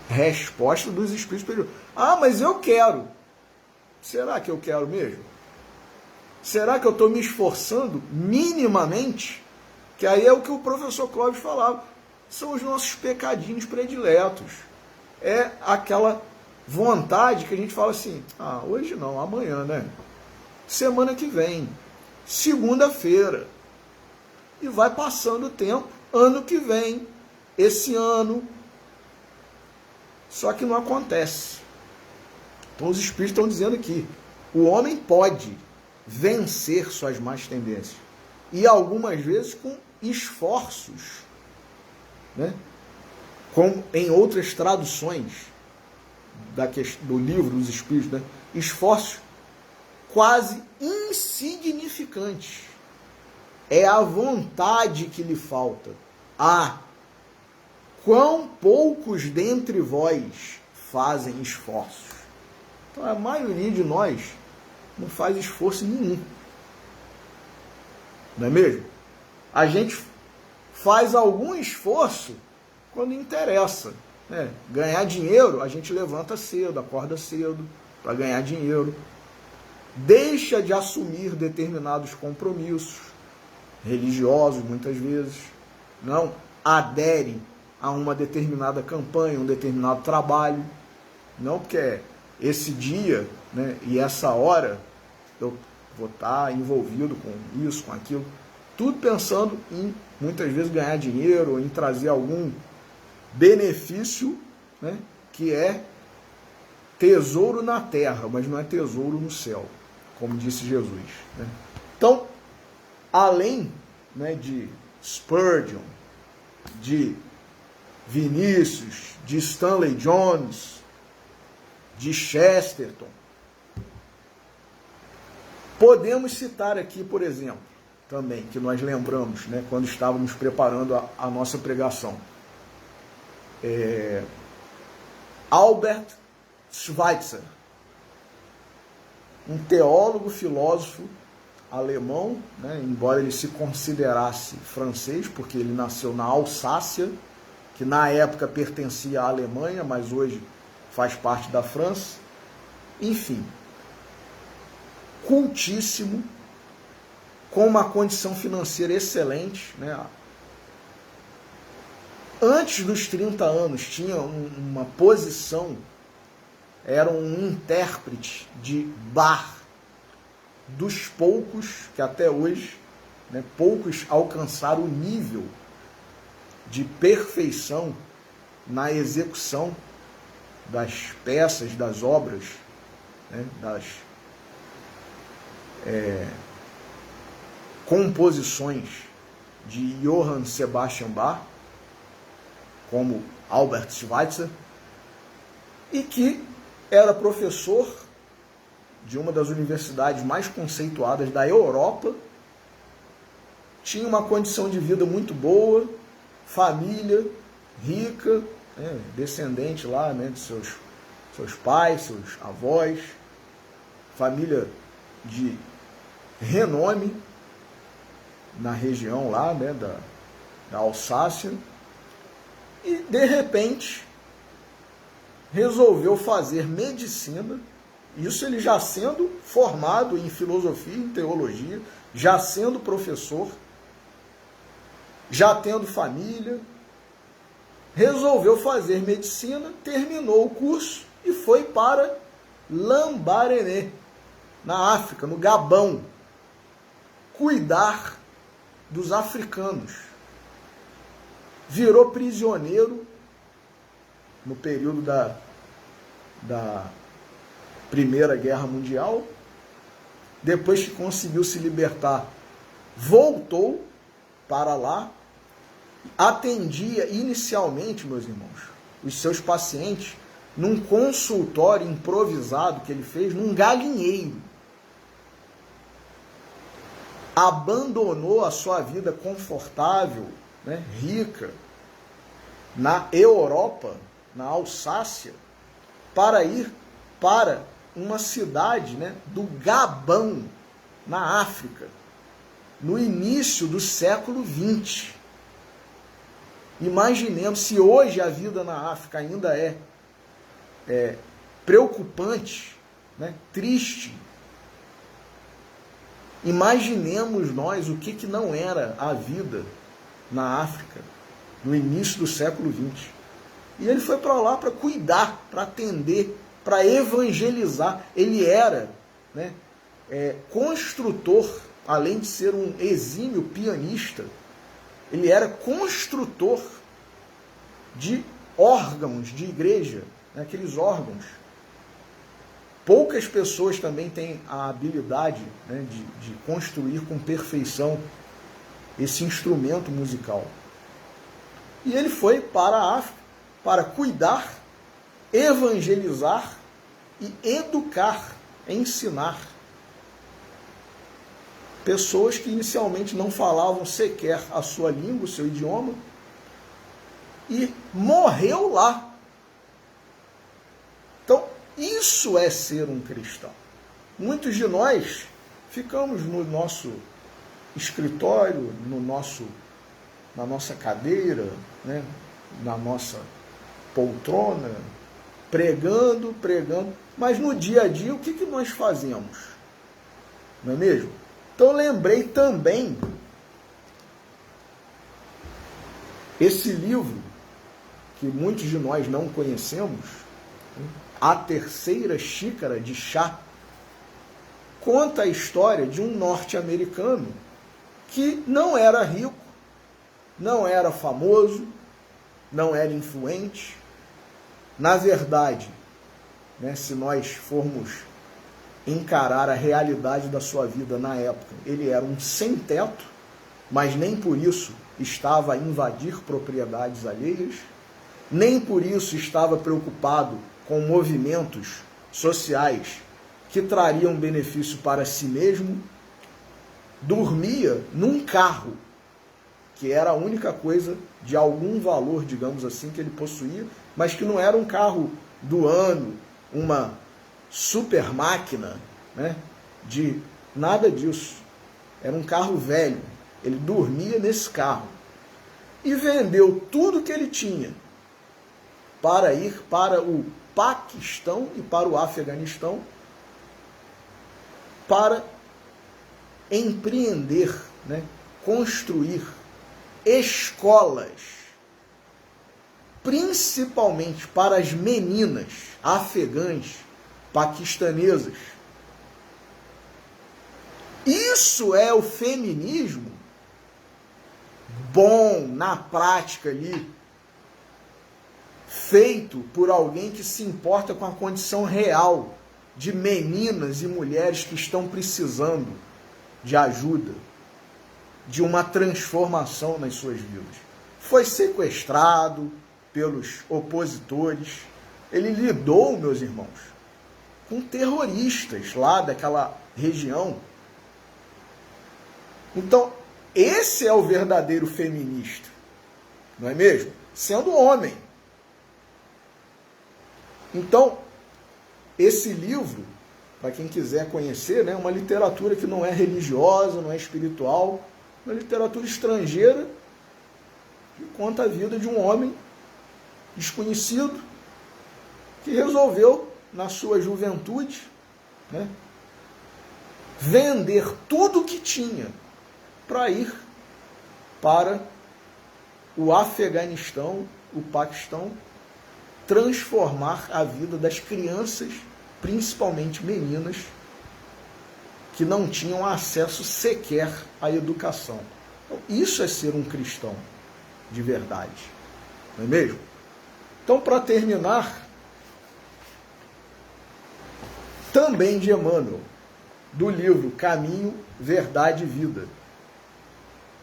Resposta dos espíritos superiores: ah, mas eu quero. Será que eu quero mesmo? Será que eu estou me esforçando minimamente? Que aí é o que o professor Clóvis falava. São os nossos pecadinhos prediletos. É aquela vontade que a gente fala assim: ah, hoje não, amanhã, né? Semana que vem, segunda-feira. E vai passando o tempo, ano que vem, esse ano. Só que não acontece. Então os espíritos estão dizendo aqui: o homem pode vencer suas más tendências. E algumas vezes com esforços, né? Como em outras traduções do Livro dos Espíritos, né? Esforços quase insignificantes. É a vontade que lhe falta. Ah, quão poucos dentre vós fazem esforços. Então a maioria de nós não faz esforço nenhum. Não é mesmo? A gente faz algum esforço quando interessa. Né? Ganhar dinheiro, a gente levanta cedo, acorda cedo para ganhar dinheiro. Deixa de assumir determinados compromissos religiosos, muitas vezes. Não adere a uma determinada campanha, um determinado trabalho. Não porque esse dia, né, e essa hora eu vou estar envolvido com isso, com aquilo. Tudo pensando em, muitas vezes, ganhar dinheiro, ou em trazer algum benefício, né, que é tesouro na terra, mas não é tesouro no céu, como disse Jesus. Né? Então, além, né, de Spurgeon, de Vinícius, de Stanley Jones, de Chesterton, Podemos citar aqui, por exemplo, também, que nós lembramos, né, quando estávamos preparando a nossa pregação. Albert Schweitzer, um teólogo, filósofo alemão, né, embora ele se considerasse francês, porque ele nasceu na Alsácia, que na época pertencia à Alemanha, mas hoje faz parte da França. Enfim, cultíssimo, com uma condição financeira excelente, né? Antes dos 30 anos tinha uma posição, era um intérprete de Bach, dos poucos que até hoje, né, poucos alcançaram o nível de perfeição na execução das peças, das obras, né, das composições de Johann Sebastian Bach, como Albert Schweitzer, e que era professor de uma das universidades mais conceituadas da Europa, tinha uma condição de vida muito boa, família rica, né, descendente lá, né, de seus pais, seus avós, família de renome na região lá, né, da Alsácia, e de repente resolveu fazer medicina, isso ele já sendo formado em filosofia e em teologia, já sendo professor, já tendo família, resolveu fazer medicina, terminou o curso e foi para Lambaréné, na África, no Gabão, cuidar dos africanos. Virou prisioneiro no período da Primeira Guerra Mundial. Depois que conseguiu se libertar, voltou para lá, atendia inicialmente, meus irmãos, os seus pacientes num consultório improvisado que ele fez num galinheiro. Abandonou a sua vida confortável, né, rica, na Europa, na Alsácia, para ir para uma cidade, né, do Gabão, na África, no início do século XX. Imaginemos, se hoje a vida na África ainda é preocupante, né, triste, imaginemos nós o que não era a vida na África no início do século XX. E ele foi para lá para cuidar, para atender, para evangelizar. Ele era, né, construtor, além de ser um exímio pianista, ele era construtor de órgãos de igreja, né, aqueles órgãos. Poucas pessoas também têm a habilidade, né, de construir com perfeição esse instrumento musical. E ele foi para a África para cuidar, evangelizar e educar, ensinar pessoas que inicialmente não falavam sequer a sua língua, o seu idioma, e morreu lá. Então, isso é ser um cristão. Muitos de nós ficamos no nosso escritório, na nossa cadeira, né, na nossa poltrona, pregando, mas no dia a dia o que nós fazemos? Não é mesmo? Então lembrei também esse livro que muitos de nós não conhecemos, A Terceira Xícara de Chá, conta a história de um norte-americano que não era rico, não era famoso, não era influente. Na verdade, né, se nós formos encarar a realidade da sua vida na época, ele era um sem-teto, mas nem por isso estava a invadir propriedades alheias, nem por isso estava preocupado com movimentos sociais que traria um benefício para si mesmo, dormia num carro, que era a única coisa de algum valor, digamos assim, que ele possuía, mas que não era um carro do ano, uma super máquina, né, de nada disso. Era um carro velho. Ele dormia nesse carro. E vendeu tudo que ele tinha para ir para o Paquistão e para o Afeganistão para empreender, né, construir escolas, principalmente para as meninas afegãs, paquistanesas. Isso é o feminismo bom, na prática ali, feito por alguém que se importa com a condição real de meninas e mulheres que estão precisando de ajuda, de uma transformação nas suas vidas. Foi sequestrado pelos opositores. Ele lidou, meus irmãos, com terroristas lá daquela região. Então, esse é o verdadeiro feminista, não é mesmo? Sendo homem. Então, esse livro, para quem quiser conhecer, né, é uma literatura que não é religiosa, não é espiritual, uma literatura estrangeira que conta a vida de um homem desconhecido que resolveu, na sua juventude, né, vender tudo o que tinha para ir para o Afeganistão, o Paquistão, transformar a vida das crianças, principalmente meninas, que não tinham acesso sequer à educação. Então, isso é ser um cristão de verdade, não é mesmo? Então, para terminar, também de Emmanuel, do livro Caminho, Verdade e Vida,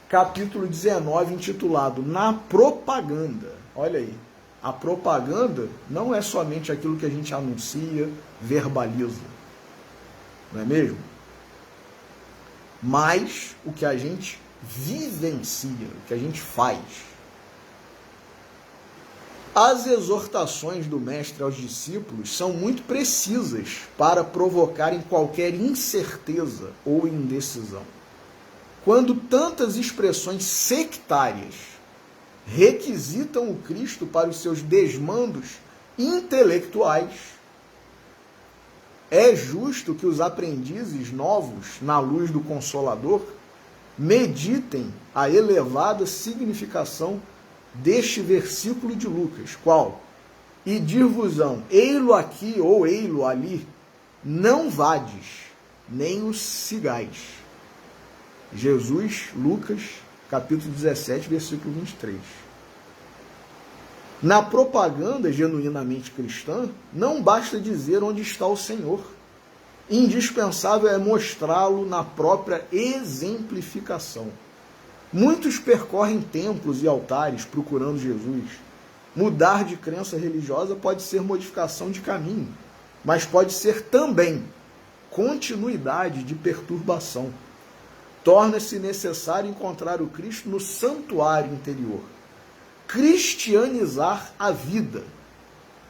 capítulo 19, intitulado Na Propaganda. Olha aí, a propaganda não é somente aquilo que a gente anuncia, verbaliza, não é mesmo? Mas o que a gente vivencia, o que a gente faz. As exortações do mestre aos discípulos são muito precisas para provocarem qualquer incerteza ou indecisão. Quando tantas expressões sectárias requisitam o Cristo para os seus desmandos intelectuais, é justo que os aprendizes novos, na luz do Consolador, meditem a elevada significação deste versículo de Lucas, qual? E dir-vos-ão, ei-lo aqui ou ei-lo ali, não vades, nem os sigais. Jesus, Lucas, capítulo 17, versículo 23. Na propaganda genuinamente cristã, não basta dizer onde está o Senhor. Indispensável é mostrá-lo na própria exemplificação. Muitos percorrem templos e altares procurando Jesus. Mudar de crença religiosa pode ser modificação de caminho, mas pode ser também continuidade de perturbação. Torna-se necessário encontrar o Cristo no santuário interior. Cristianizar a vida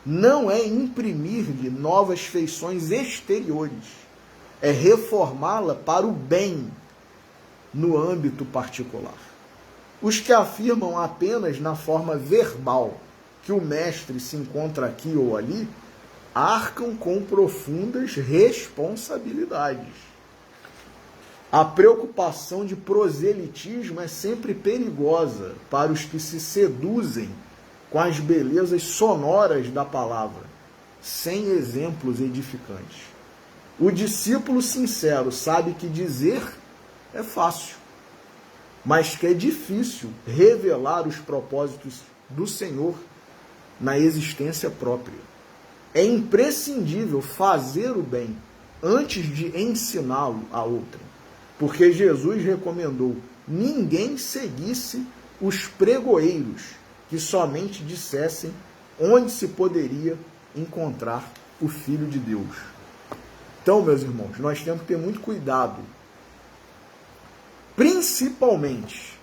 não é imprimir-lhe novas feições exteriores, é reformá-la para o bem no âmbito particular. Os que afirmam apenas na forma verbal que o mestre se encontra aqui ou ali, arcam com profundas responsabilidades. A preocupação de proselitismo é sempre perigosa para os que se seduzem com as belezas sonoras da palavra, sem exemplos edificantes. O discípulo sincero sabe que dizer é fácil, mas que é difícil revelar os propósitos do Senhor na existência própria. É imprescindível fazer o bem antes de ensiná-lo a outrem, porque Jesus recomendou ninguém seguisse os pregoeiros que somente dissessem onde se poderia encontrar o Filho de Deus. Então, meus irmãos, nós temos que ter muito cuidado, principalmente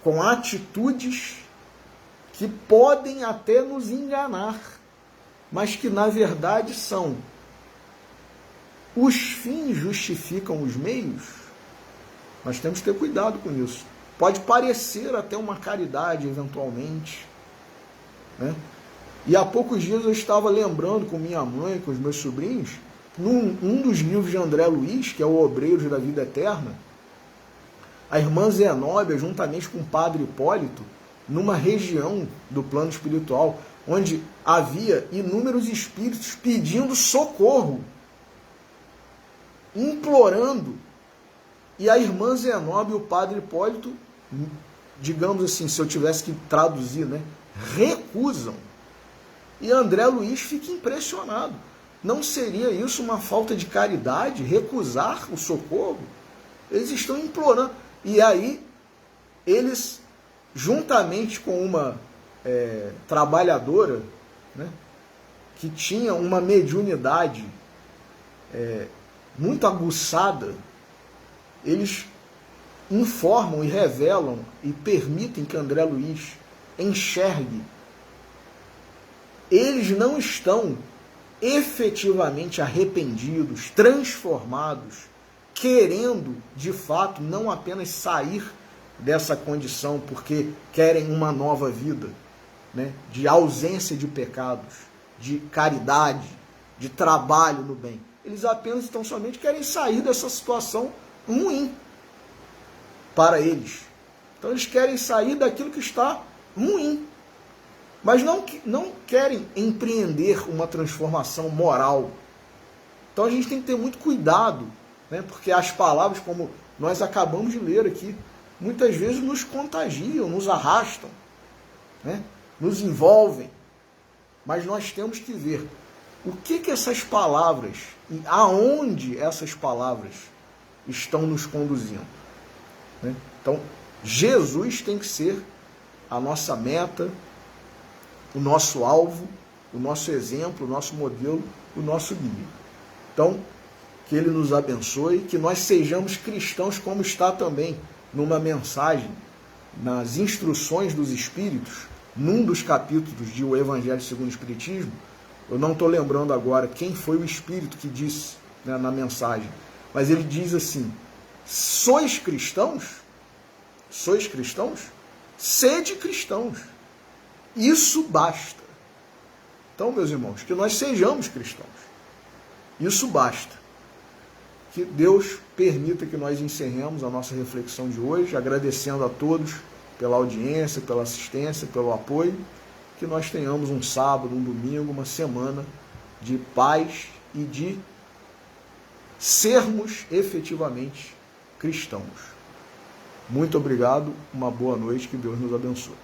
com atitudes que podem até nos enganar, mas que na verdade são: os fins justificam os meios. Nós temos que ter cuidado com isso. Pode parecer até uma caridade, eventualmente, né? E há poucos dias eu estava lembrando com minha mãe, com os meus sobrinhos, um dos livros de André Luiz, que é o Obreiros da Vida Eterna, a irmã Zenóbia, juntamente com o padre Hipólito, numa região do plano espiritual, onde havia inúmeros espíritos pedindo socorro, implorando, e a irmã Zenóbia e o padre Hipólito, digamos assim, se eu tivesse que traduzir, né, recusam. E André Luiz fica impressionado. Não seria isso uma falta de caridade, recusar o socorro? Eles estão implorando. E aí, eles, juntamente com uma trabalhadora, né, que tinha uma mediunidade muito aguçada, eles informam e revelam e permitem que André Luiz enxergue. Eles não estão efetivamente arrependidos, transformados, querendo, de fato, não apenas sair dessa condição porque querem uma nova vida, né, de ausência de pecados, de caridade, de trabalho no bem. Eles apenas somente querem sair dessa situação ruim para eles. Então eles querem sair daquilo que está ruim, mas não querem empreender uma transformação moral. Então a gente tem que ter muito cuidado, né? Porque as palavras, como nós acabamos de ler aqui, muitas vezes nos contagiam, nos arrastam, né? Nos envolvem. Mas nós temos que ver o que essas palavras e aonde essas palavras estão nos conduzindo, né? Então, Jesus tem que ser a nossa meta, o nosso alvo, o nosso exemplo, o nosso modelo, o nosso guia. Então, que Ele nos abençoe, que nós sejamos cristãos, como está também numa mensagem, nas instruções dos Espíritos, num dos capítulos de O Evangelho segundo o Espiritismo. Eu não estou lembrando agora quem foi o Espírito que disse, né, na mensagem, mas ele diz assim: sois cristãos? Sois cristãos? Sede cristãos. Isso basta. Então, meus irmãos, que nós sejamos cristãos. Isso basta. Que Deus permita que nós encerremos a nossa reflexão de hoje, agradecendo a todos pela audiência, pela assistência, pelo apoio. Que nós tenhamos um sábado, um domingo, uma semana de paz e de sermos efetivamente cristãos. Muito obrigado, uma boa noite, que Deus nos abençoe.